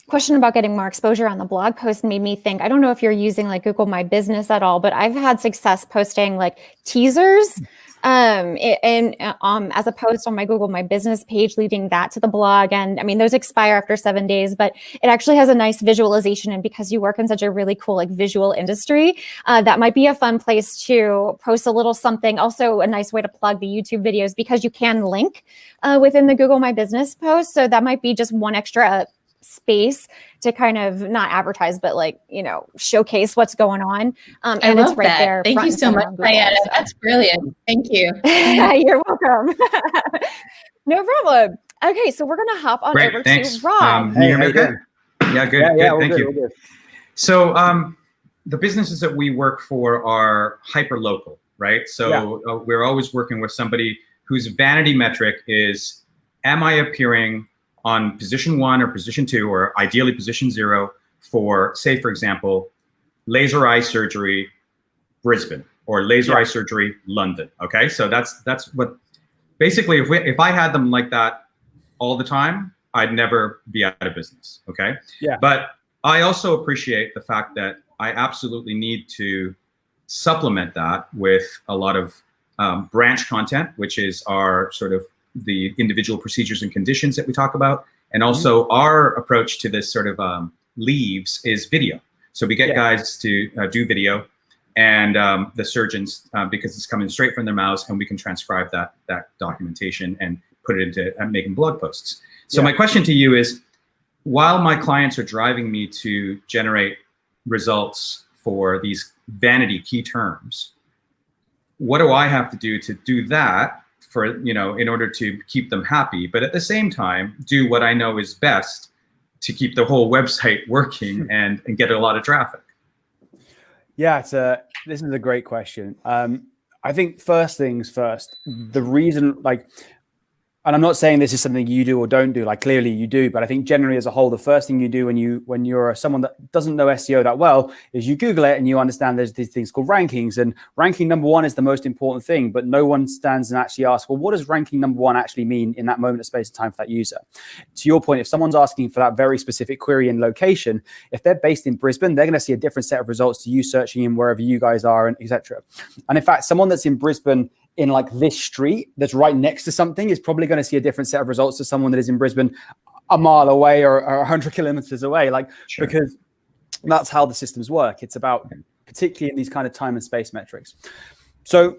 question about getting more exposure on the blog post made me think, I don't know if you're using like Google My Business at all, but I've had success posting like teasers as a post on my Google My Business page, leading that to the blog. And I mean, those expire after 7 days, but it actually has a nice visualization. And because you work in such a really cool, like visual industry, that might be a fun place to post a little something. Also a nice way to plug the YouTube videos, because you can link within the Google My Business post. So that might be just one extra space to kind of not advertise, but like, showcase what's going on. And I love it's right that. there. Thank you so much, Diana. That's brilliant. Thank you. You're welcome. No problem. Okay, so we're going to hop on over Thanks. to Rob. Can you hear me okay? Yeah, good. Yeah, good. Thank you. Good. So the businesses that we work for are hyper local, right? So we're always working with somebody whose vanity metric is, am I appearing on position 1 or position 2, or ideally position 0 for, say, for example, laser eye surgery, Brisbane, or laser eye surgery, London. Okay, so that's what basically, if I had them like that all the time, I'd never be out of business. Okay, but I also appreciate the fact that I absolutely need to supplement that with a lot of branch content, which is our sort of the individual procedures and conditions that we talk about. And also our approach to this sort of leaves is video. So we get guys to do video, and the surgeons, because it's coming straight from their mouths, and we can transcribe that documentation and put it into making blog posts. So my question to you is, while my clients are driving me to generate results for these vanity key terms, what do I have to do that for, in order to keep them happy, but at the same time, do what I know is best to keep the whole website working and get a lot of traffic? Yeah, this is a great question. I think first things first, the reason, and I'm not saying this is something you do or don't do, like clearly you do, but I think generally as a whole, the first thing you do when you're someone that doesn't know SEO that well is you Google it and you understand there's these things called rankings, and ranking number 1 is the most important thing, but no one stands and actually asks, well, what does ranking number 1 actually mean in that moment of space and time for that user? To your point, if someone's asking for that very specific query and location, if they're based in Brisbane, they're going to see a different set of results to you searching in wherever you guys are, and etc. And in fact, someone that's in Brisbane in like this street that's right next to something is probably going to see a different set of results to someone that is in Brisbane a mile away or 100 kilometers away, because that's how the systems work. It's about, particularly in these kind of time and space metrics. So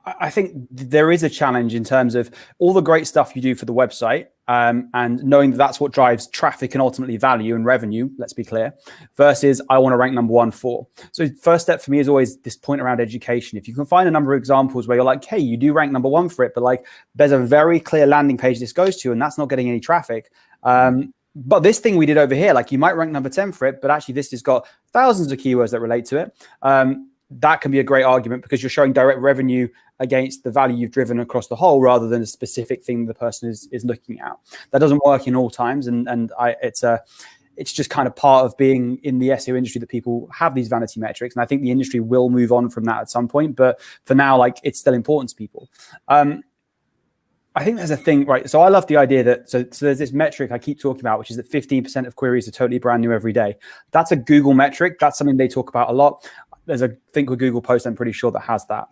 I think there is a challenge in terms of all the great stuff you do for the website, and knowing that that's what drives traffic and ultimately value and revenue, let's be clear, versus I want to rank number 1 for. So first step for me is always this point around education. If you can find a number of examples where you're like, hey, you do rank number 1 for it, but like there's a very clear landing page this goes to and that's not getting any traffic, but this thing we did over here, like you might rank number 10 for it, but actually this has got thousands of keywords that relate to it. That can be a great argument because you're showing direct revenue against the value you've driven across the whole rather than a specific thing the person is looking at. That doesn't work in all times. It's just kind of part of being in the SEO industry that people have these vanity metrics. And I think the industry will move on from that at some point. But for now, like, it's still important to people. I think there's a thing, right? So I love the idea that, so there's this metric I keep talking about, which is that 15% of queries are totally brand new every day. That's a Google metric. That's something they talk about a lot. There's a Think with Google post, I'm pretty sure, that has that.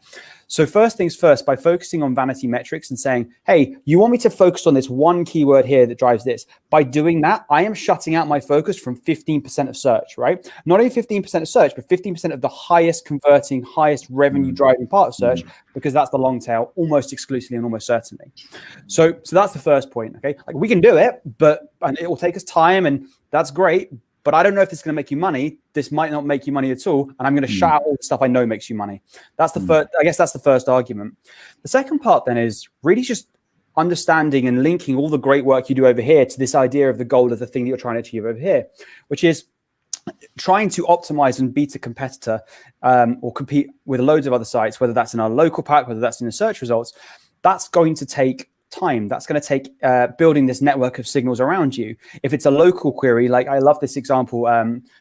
So first things first, by focusing on vanity metrics and saying, hey, you want me to focus on this one keyword here that drives this. By doing that, I am shutting out my focus from 15% of search, right? Not only 15% of search, but 15% of the highest converting, highest revenue driving part of search, because that's the long tail, almost exclusively and almost certainly. So that's the first point, okay? Like, we can do it, and it will take us time, and that's great. But I don't know if it's going to make you money. This might not make you money at all. And I'm going to shut out all the stuff I know makes you money. That's the first, I guess that's the first argument. The second part then is really just understanding and linking all the great work you do over here to this idea of the goal of the thing that you're trying to achieve over here, which is trying to optimize and beat a competitor or compete with loads of other sites, whether that's in our local pack, whether that's in the search results. That's going to take time. That's going to take building this network of signals around you. If it's a local query, like I love this example.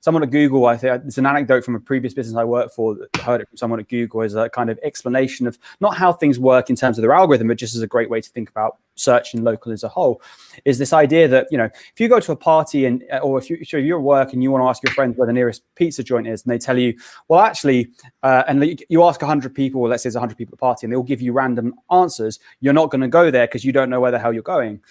Someone at Google, I think it's an anecdote from a previous business I worked for, that heard it from someone at Google as a kind of explanation of not how things work in terms of their algorithm, but just as a great way to think about search and local as a whole, is this idea that, you know, if you go to a party and, or if you're at work and you want to ask your friends where the nearest pizza joint is, and they tell you, well, actually, and you ask 100 people, let's say there's 100 people at a party, and they all give you random answers, you're not going to go there because you don't know where the hell you're going.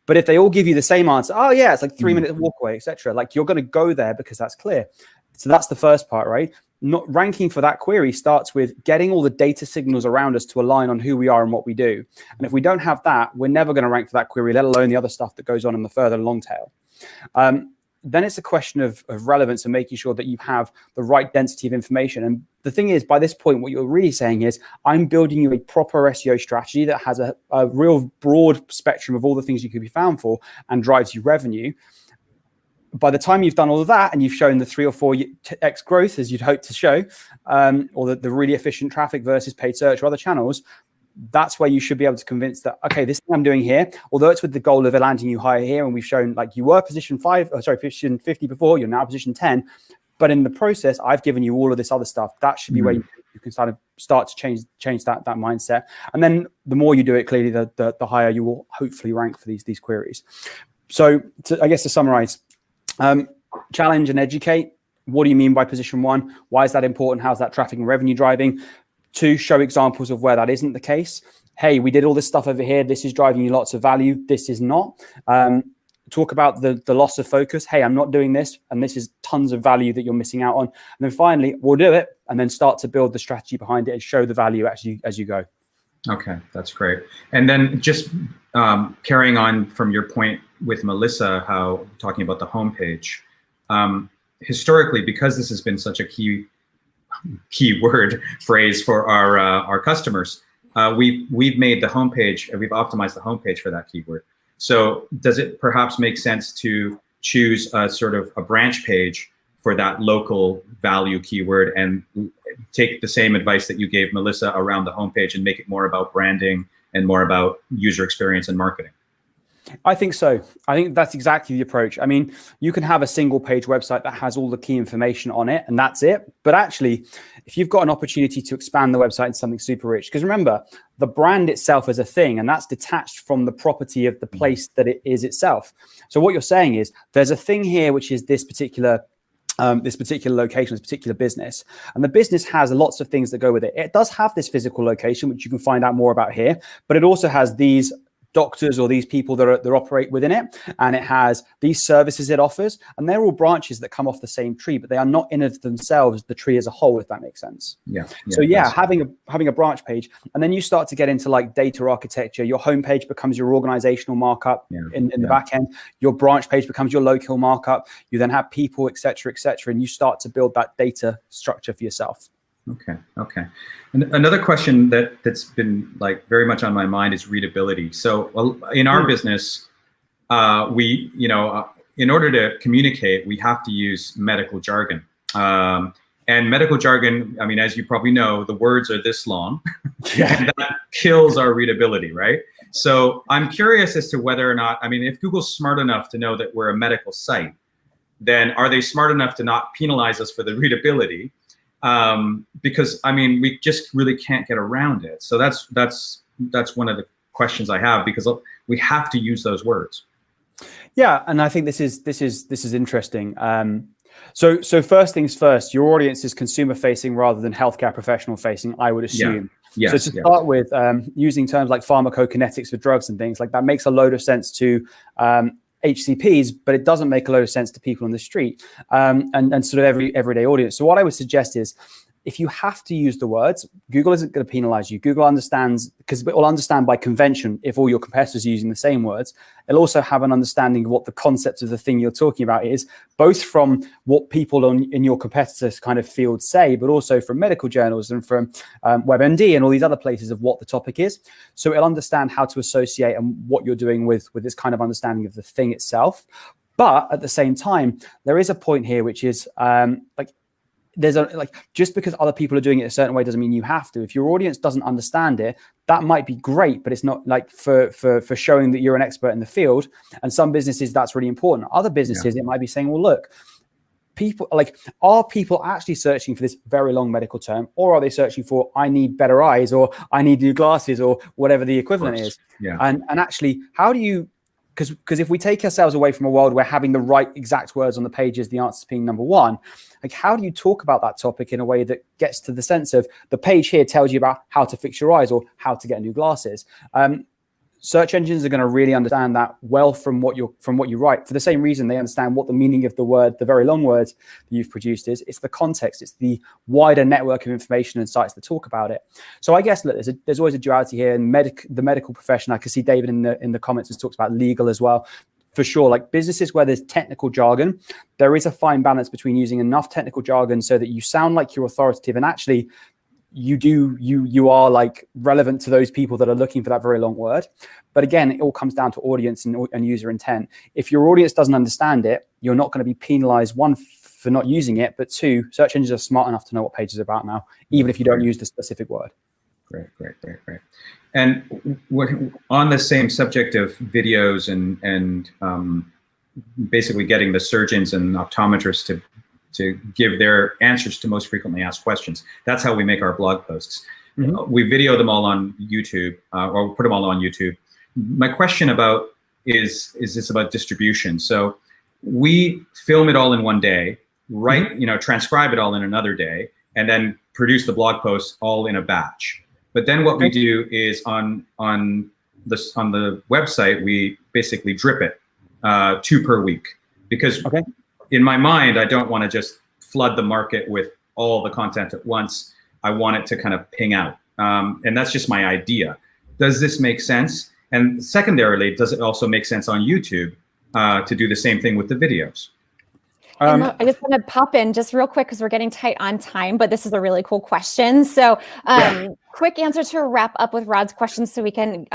But if they all give you the same answer, oh yeah, it's like 3 minutes walk away, etc., like you're going to go there because that's clear. So that's the first part, right? Not ranking for that query starts with getting all the data signals around us to align on who we are and what we do. And if we don't have that, we're never going to rank for that query, let alone the other stuff that goes on in the further long tail. Then it's a question of relevance and making sure that you have the right density of information. And the thing is, by this point, what you're really saying is, I'm building you a proper SEO strategy that has a real broad spectrum of all the things you could be found for and drives you revenue. By the time you've done all of that and you've shown the 3 or 4x growth as you'd hope to show, or the really efficient traffic versus paid search or other channels, that's where you should be able to convince that, okay, this thing I'm doing here, although it's with the goal of landing you higher here, and we've shown like you were position 50 before, you're now position 10, but in the process, I've given you all of this other stuff. That should be where you can start to change that mindset. And then the more you do it, clearly, the higher you will hopefully rank for these queries. So I guess to summarize, challenge and educate. What do you mean by position 1? Why is that important? How's that traffic and revenue driving? 2, show examples of where that isn't the case. Hey, we did all this stuff over here. This is driving you lots of value. This is not. Talk about the loss of focus. Hey, I'm not doing this, and this is tons of value that you're missing out on. And then finally, we'll do it, and then start to build the strategy behind it and show the value as you go. Okay, that's great. And then just carrying on from your point with Melissa, how talking about the homepage, historically, because this has been such a key word phrase for our customers, we've made the homepage, we've optimized the homepage for that keyword. So does it perhaps make sense to choose a sort of a branch page for that local value keyword and take the same advice that you gave Melissa around the homepage and make it more about branding and more about user experience and marketing? I think so. I think that's exactly the approach. I mean, you can have a single page website that has all the key information on it and that's it. But actually, if you've got an opportunity to expand the website into something super rich, because remember, the brand itself is a thing and that's detached from the property of the place that it is itself. So what you're saying is there's a thing here, which is this particular location, this particular business. And the business has lots of things that go with it. It does have this physical location, which you can find out more about here, but it also has these doctors or these people that operate within it. And it has these services it offers, and they're all branches that come off the same tree, but they are not in of themselves the tree as a whole, if that makes sense. So having a branch page, and then you start to get into like data architecture. Your homepage becomes your organizational markup in the back end. Your branch page becomes your local markup. You then have people, et cetera, and you start to build that data structure for yourself. Okay. And another question that's been like very much on my mind is readability. So in our business, we, in order to communicate, we have to use medical jargon. And medical jargon, I mean, as you probably know, the words are this long, and that kills our readability, right? So I'm curious as to whether or not, I mean, if Google's smart enough to know that we're a medical site, then are they smart enough to not penalize us for the readability? Because, I mean, we just really can't get around it. So that's one of the questions I have, because we have to use those words. Yeah, and I think this is interesting. So first things first, your audience is consumer facing rather than healthcare professional facing, I would assume. Yeah. Yes, so to start with, using terms like pharmacokinetics for drugs and things like that makes a load of sense to HCPs, but it doesn't make a load of sense to people on the street and sort of everyday audience. So what I would suggest is, if you have to use the words, Google isn't going to penalize you. Google understands, because it will understand by convention if all your competitors are using the same words. It'll also have an understanding of what the concept of the thing you're talking about is, both from what people in your competitors' kind of field say, but also from medical journals and from WebMD and all these other places of what the topic is. So it'll understand how to associate and what you're doing with this kind of understanding of the thing itself. But at the same time, there is a point here, which is just because other people are doing it a certain way doesn't mean you have to. If your audience doesn't understand it, that might be great, but it's not like for showing that you're an expert in the field. And some businesses, that's really important. Other businesses, it might be saying, well, look, are people actually searching for this very long medical term, or are they searching for, I need better eyes, or I need new glasses, or whatever the equivalent is? Yeah. And actually, how do you, because if we take ourselves away from a world where having the right exact words on the page is the answer to being number one, like, how do you talk about that topic in a way that gets to the sense of the page here tells you about how to fix your eyes or how to get new glasses? Search engines are going to really understand that well from what you write. For the same reason they understand what the meaning of the word, the very long words that you've produced is. It's the context, it's the wider network of information and sites that talk about it. So I guess, look, there's always a duality here in the medical profession. I can see David in the comments has talked about legal as well. For sure, like businesses where there's technical jargon, there is a fine balance between using enough technical jargon so that you sound like you're authoritative and actually you are like relevant to those people that are looking for that very long word. But again, it all comes down to audience and user intent. If your audience doesn't understand it, you're not going to be penalized, one, for not using it, but two, search engines are smart enough to know what page is about now, even if you don't use the specific word. Great. And on the same subject of videos and basically getting the surgeons and optometrists to give their answers to most frequently asked questions. That's how we make our blog posts. Mm-hmm. We video them all on YouTube, or put them all on YouTube. My question is this about distribution? So we film it all in one day, transcribe it all in another day, and then produce the blog posts all in a batch. But then what we do is on the website, we basically drip it 2 per week, because in my mind, I don't want to just flood the market with all the content at once. I want it to kind of ping out. And that's just my idea. Does this make sense? And secondarily, does it also make sense on YouTube to do the same thing with the videos? I just want to pop in just real quick because we're getting tight on time, but this is a really cool question. So quick answer to wrap up with Rod's questions so we can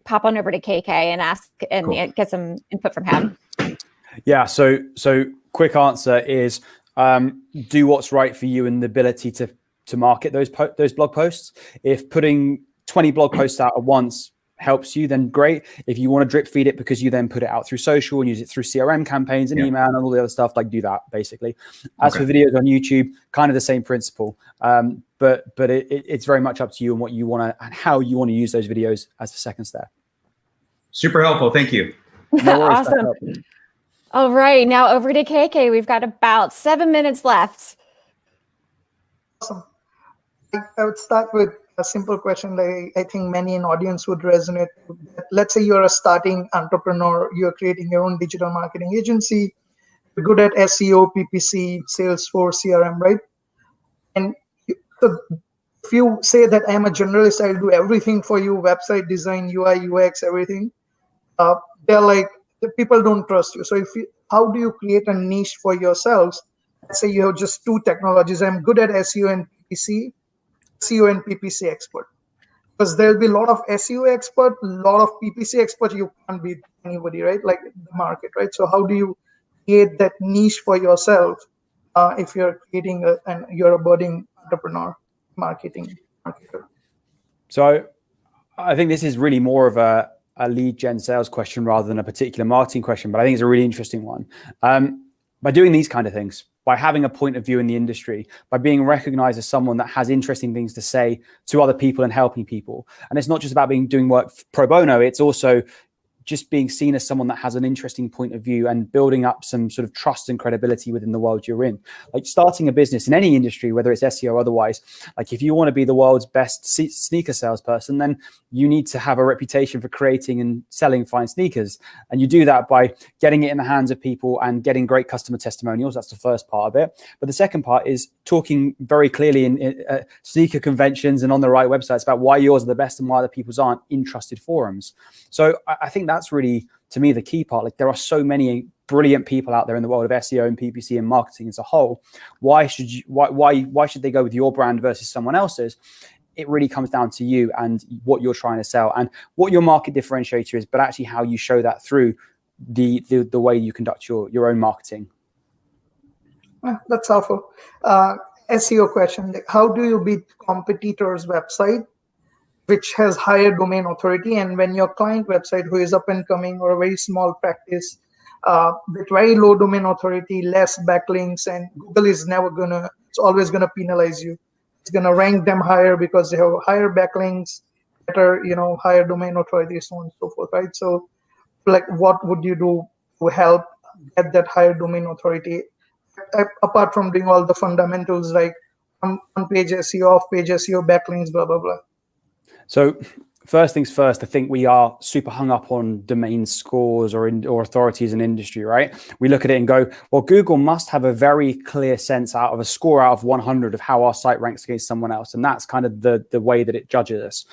pop on over to KK and ask and get some input from him. Yeah, so quick answer is do what's right for you and the ability to market those blog posts. If putting 20 blog posts out at once helps you, then great. If you want to drip feed it because you then put it out through social and use it through CRM campaigns and email and all the other stuff, like do that basically. As for videos on YouTube, kind of the same principle. But it's very much up to you and what you want to and how you want to use those videos as the second step. Super helpful. Thank you. No worries, awesome. All right, now over to KK. We've got about 7 minutes left. Awesome. I would start with a simple question that I think many in audience would resonate with. Let's say you're a starting entrepreneur, you're creating your own digital marketing agency, you're good at SEO, PPC, Salesforce, CRM, right? And so if you say that I'm a generalist, I'll do everything for you, website design, UI, UX, everything, they're like, the people don't trust you. So how do you create a niche for yourselves? Let's say you have just 2 technologies. I'm good at SEO and PPC, SEO and PPC expert. Because there'll be a lot of SEO expert, a lot of PPC expert. You can't beat anybody, right? Like the market, right? So how do you create that niche for yourself if you're creating and you're a budding entrepreneur, marketer? So I think this is really more of a lead gen sales question rather than a particular marketing question, but I think it's a really interesting one. By doing these kind of things, by having a point of view in the industry, by being recognized as someone that has interesting things to say to other people and helping people. And it's not just about doing work pro bono, it's also just being seen as someone that has an interesting point of view and building up some sort of trust and credibility within the world you're in. Like starting a business in any industry, whether it's SEO or otherwise, like if you want to be the world's best sneaker salesperson, then you need to have a reputation for creating and selling fine sneakers. And you do that by getting it in the hands of people and getting great customer testimonials. That's the first part of it. But the second part is talking very clearly in sneaker conventions and on the right websites about why yours are the best and why other people's aren't, in trusted forums. So I think that's really, to me, the key part. Like there are so many brilliant people out there in the world of SEO and PPC and marketing as a whole. Why should they go with your brand versus someone else's? It really comes down to you and what you're trying to sell and what your market differentiator is, but actually how you show that through the way you conduct your own marketing. That's helpful. SEO question: like, how do you beat competitors' website which has higher domain authority, and when your client website, who is up and coming or a very small practice with very low domain authority, less backlinks, and Google is it's always gonna penalize you. It's gonna rank them higher because they have higher backlinks, better, higher domain authority, so on and so forth, right? So like, what would you do to help get that higher domain authority, apart from doing all the fundamentals like on-page SEO, off-page SEO, backlinks, blah, blah, blah? So first things first, I think we are super hung up on domain scores or authorities in industry, right? We look at it and go, well, Google must have a very clear sense out of a score out of 100 of how our site ranks against someone else. And that's kind of the way that it judges us.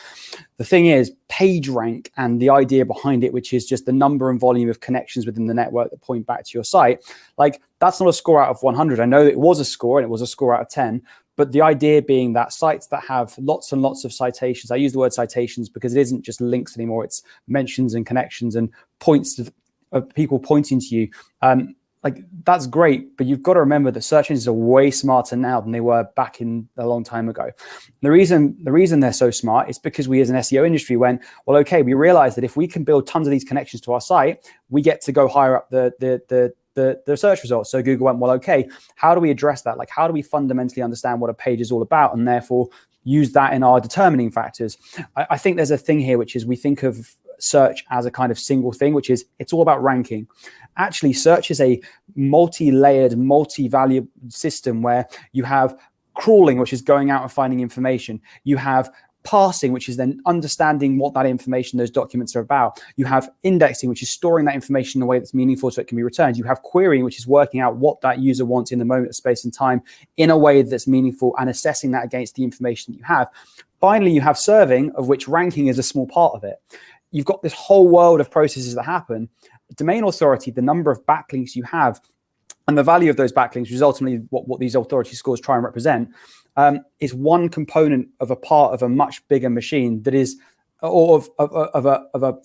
The thing is, page rank and the idea behind it, which is just the number and volume of connections within the network that point back to your site, like that's not a score out of 100. I know it was a score and it was a score out of 10. But the idea being that sites that have lots and lots of citations, I use the word citations because it isn't just links anymore, it's mentions and connections and points of people pointing to you. Like that's great, but you've got to remember that search engines are way smarter now than they were back in a long time ago. The reason they're so smart is because we as an SEO industry went, well, okay, we realized that if we can build tons of these connections to our site, we get to go higher up the search results. So Google went, well, okay, how do we address that? Like, how do we fundamentally understand what a page is all about and therefore use that in our determining factors? I think there's a thing here, which is we think of search as a kind of single thing, which is it's all about ranking. Actually, search is a multi-layered, multi-value system where you have crawling, which is going out and finding information. You have parsing, which is then understanding what that information, those documents are about. You have indexing, which is storing that information in a way that's meaningful so it can be returned. You have querying, which is working out what that user wants in the moment of space and time in a way that's meaningful and assessing that against the information that you have. Finally, you have serving, of which ranking is a small part of it. You've got this whole world of processes that happen. Domain authority, the number of backlinks you have, and the value of those backlinks, which is ultimately what these authority scores try and represent, is one component of a part of a much bigger machine that is, or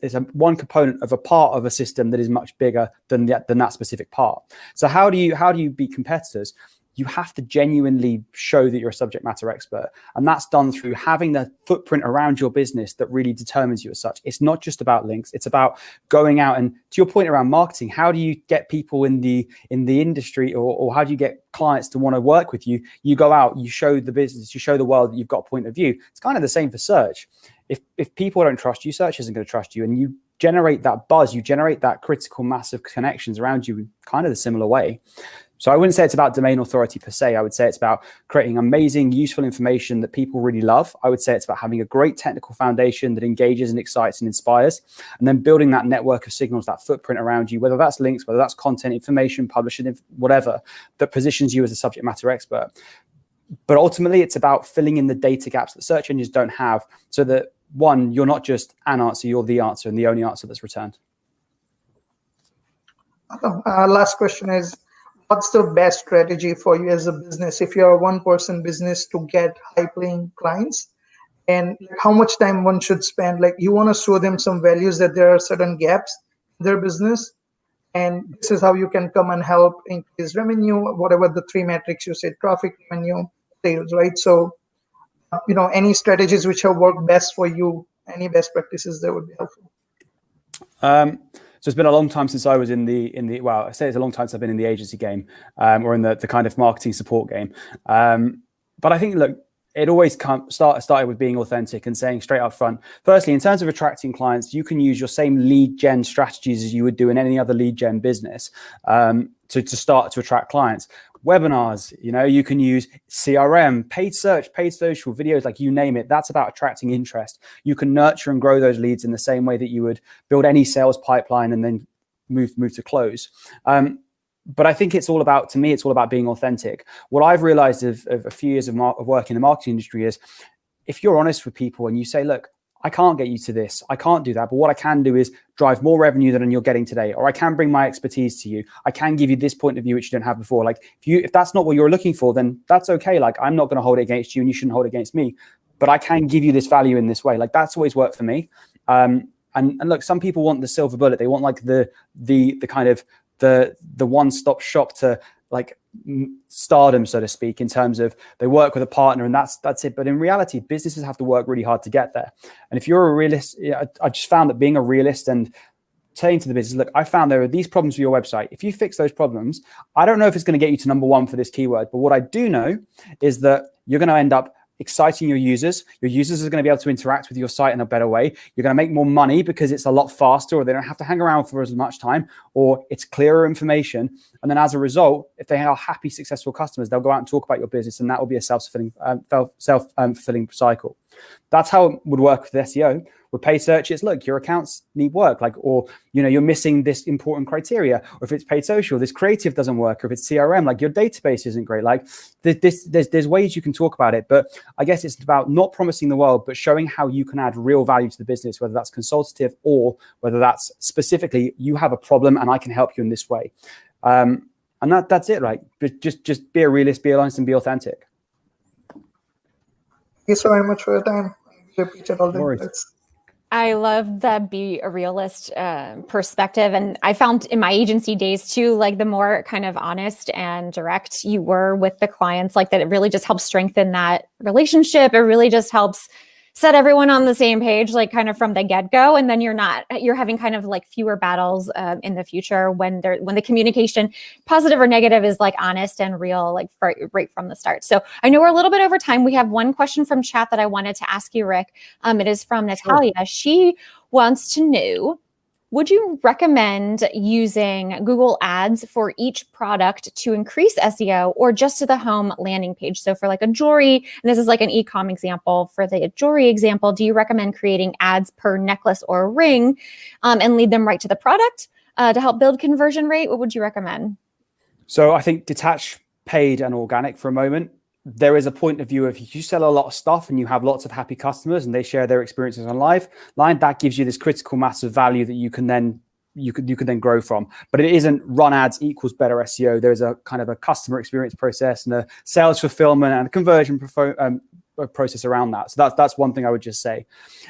it's one component of a part of a system that is much bigger than that specific part. So how do you beat competitors? You have to genuinely show that you're a subject matter expert. And that's done through having the footprint around your business that really determines you as such. It's not just about links. It's about going out and, to your point around marketing, how do you get people in the industry or how do you get clients to want to work with you? You go out, you show the business, you show the world that you've got a point of view. It's kind of the same for search. If people don't trust you, search isn't going to trust you. And you generate that buzz, you generate that critical mass of connections around you in kind of the similar way. So I wouldn't say it's about domain authority per se. I would say it's about creating amazing, useful information that people really love. I would say it's about having a great technical foundation that engages and excites and inspires, and then building that network of signals, that footprint around you, whether that's links, whether that's content, information, publishing, whatever, that positions you as a subject matter expert. But ultimately, it's about filling in the data gaps that search engines don't have so that, one, you're not just an answer, you're the answer and the only answer that's returned. Last question is, what's the best strategy for you as a business if you're a one-person business to get high-paying clients? And how much time one should spend? Like, you want to show them some values that there are certain gaps in their business. And this is how you can come and help increase revenue, whatever the 3 metrics you said, traffic, revenue, sales, right? So, any strategies which have worked best for you, any best practices that would be helpful. So it's been a long time since I was in the well, I say it's a long time since I've been in the agency game, or in the kind of marketing support game. But I think, look, it always started with being authentic and saying straight up front. Firstly, in terms of attracting clients, you can use your same lead gen strategies as you would do in any other lead gen business to start to attract clients. Webinars, you can use CRM, paid search, paid social, videos, like you name it. That's about attracting interest. You can nurture and grow those leads in the same way that you would build any sales pipeline and then move to close. But I think it's all about being authentic. What I've realized of a few years of work in the marketing industry is, if you're honest with people and you say, look, I can't get you to this, I can't do that, but what I can do is drive more revenue than you're getting today, or I can bring my expertise to you, I can give you this point of view which you don't have before. Like, if that's not what you're looking for, then that's okay. Like, I'm not going to hold it against you and you shouldn't hold it against me, but I can give you this value in this way. Like, that's always worked for me. And look, some people want the silver bullet. They want like the kind of the one-stop shop to like stardom, so to speak, in terms of they work with a partner and that's it. But in reality, businesses have to work really hard to get there. And if you're a realist, I just found that being a realist and saying to the business, look, I found there are these problems with your website. If you fix those problems, I don't know if it's going to get you to number 1 for this keyword, but what I do know is that you're going to end up exciting your users. Your users are going to be able to interact with your site in a better way. You're going to make more money because it's a lot faster, or they don't have to hang around for as much time, or it's clearer information. And then as a result, if they are happy, successful customers, they'll go out and talk about your business, and that will be a self-fulfilling cycle. That's how it would work with SEO. With paid search, it's, look, your accounts need work, like, or you're missing this important criteria. Or if it's paid social, this creative doesn't work. Or if it's CRM, like your database isn't great. Like there's ways you can talk about it, but I guess it's about not promising the world, but showing how you can add real value to the business, whether that's consultative or whether that's specifically you have a problem and I can help you in this way. And that's it, right? Just be a realist, be honest, and be authentic. Thank you so very much for your time. I appreciate all the insights. I love the be a realist perspective. And I found in my agency days too, like the more kind of honest and direct you were with the clients, like that, it really just helps strengthen that relationship. It really just helps set everyone on the same page, like kind of from the get-go. And then you're having kind of like fewer battles in the future when the communication, positive or negative, is like honest and real, like right from the start. So I know we're a little bit over time. We have one question from chat that I wanted to ask you, Rick. It is from Natalia. Sure. She wants to know, would you recommend using Google Ads for each product to increase SEO, or just to the home landing page? So for like a jewelry, and this is like an e-com example, for the jewelry example, do you recommend creating ads per necklace or ring and lead them right to the product to help build conversion rate? What would you recommend? So I think detach paid and organic for a moment. There is a point of view of, if you sell a lot of stuff and you have lots of happy customers and they share their experiences online, that gives you this critical mass of value that you can then grow from. But it isn't run ads equals better SEO. There's a kind of a customer experience process and a sales fulfillment and a conversion process around that. So that's one thing I would just say.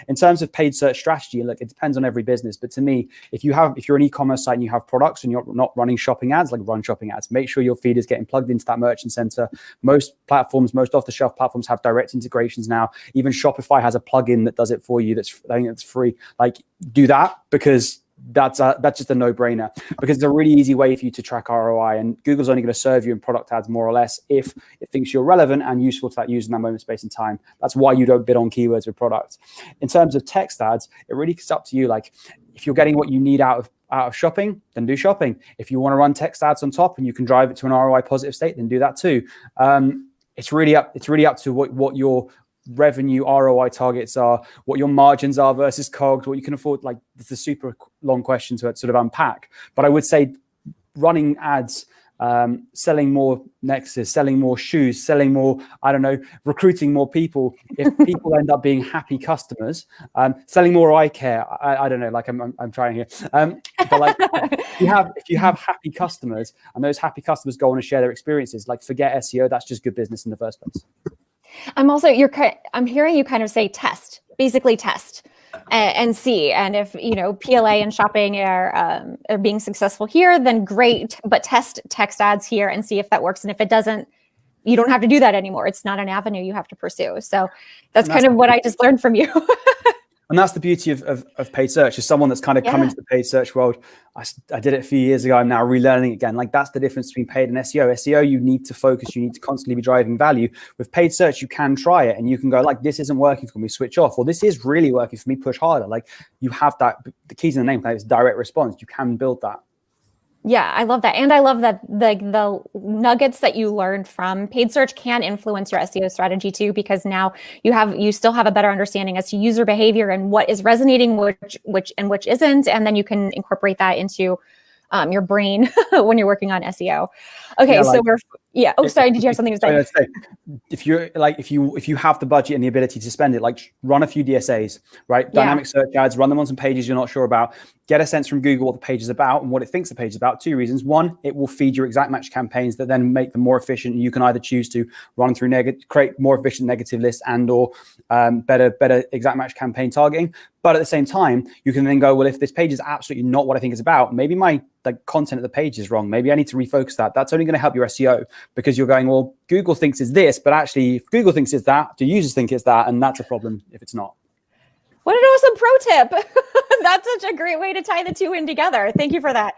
In terms of paid search strategy, look, it depends on every business. But to me, if you're an e-commerce site and you have products and you're not running shopping ads, like run shopping ads. Make sure your feed is getting plugged into that merchant center. Most off-the-shelf platforms have direct integrations now. Even Shopify has a plugin that does it for you. I think that's free. Like, do that, because that's just a no-brainer, because it's a really easy way for you to track ROI, and Google's only going to serve you in product ads more or less if it thinks you're relevant and useful to that user in that moment, space, and time. That's why you don't bid on keywords with products. In terms of text ads, it really is up to you. Like, if you're getting what you need out of shopping, then do shopping. If you want to run text ads on top and you can drive it to an ROI positive state, then do that too. It's really up to what your revenue ROI targets are, what your margins are versus COGS, what you can afford. Like, it's a super long question to sort of unpack. But I would say running ads, selling more necklaces, selling more shoes, selling more, recruiting more people. If people end up being happy customers, selling more eye care. I don't know, like I'm trying here. But like, if you have happy customers and those happy customers go on and share their experiences, like, forget SEO. That's just good business in the first place. I'm hearing you kind of say basically test. and see. And if, you know, PLA and shopping are being successful here, then great, but test text ads here and see if that works. And if it doesn't, you don't have to do that anymore. It's not an avenue you have to pursue. So that's kind of what I just learned from you. And that's the beauty of paid search. As someone that's kind of come into the paid search world, I did it a few years ago. I'm now relearning it again. Like, that's the difference between paid and SEO. SEO, you need to focus. You need to constantly be driving value. With paid search, you can try it and you can go like, this isn't working for me, switch off. Or this is really working for me, push harder. Like, you have that. The keys in the name, like, it's direct response. You can build that. Yeah, I love that. And I love that the nuggets that you learned from paid search can influence your SEO strategy too, because now you still have a better understanding as to user behavior and what is resonating, which isn't. And then you can incorporate that into your brain when you're working on SEO. Okay, so sorry, did you have something to say? If you have the budget and the ability to spend it, like, run a few DSAs, right? Dynamic search ads, run them on some pages you're not sure about. Get a sense from Google what the page is about and what it thinks the page is about. 2 reasons. 1, it will feed your exact match campaigns that then make them more efficient. You can either choose to run through create more efficient negative lists and or better exact match campaign targeting. But at the same time, you can then go, well, if this page is absolutely not what I think it's about, maybe my content of the page is wrong. Maybe I need to refocus that. That's only going to help your SEO, because you're going, well, Google thinks it's this, but actually if Google thinks it's that, do users think it's that? And that's a problem if it's not. What an awesome pro tip. That's such a great way to tie the two in together. Thank you for that.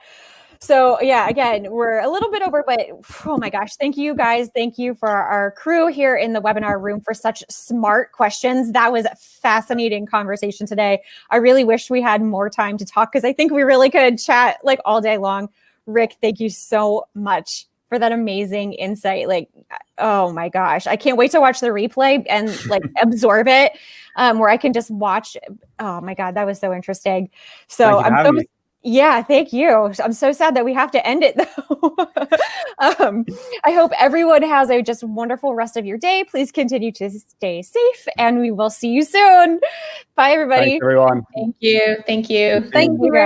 So yeah, again, we're a little bit over, but oh my gosh, thank you guys. Thank you for our crew here in the webinar room for such smart questions. That was a fascinating conversation today. I really wish we had more time to talk, because I think we really could chat like all day long. Rick, thank you so much for that amazing insight. Like, oh my gosh, I can't wait to watch the replay and like absorb it, where I can just watch. Oh my God, that was so interesting. So yeah, thank you. I'm so sad that we have to end it though. I hope everyone has a just wonderful rest of your day. Please continue to stay safe, and we will see you soon. Bye, everybody. Thanks, everyone. Thank you. Thank you. Thank you, Rick.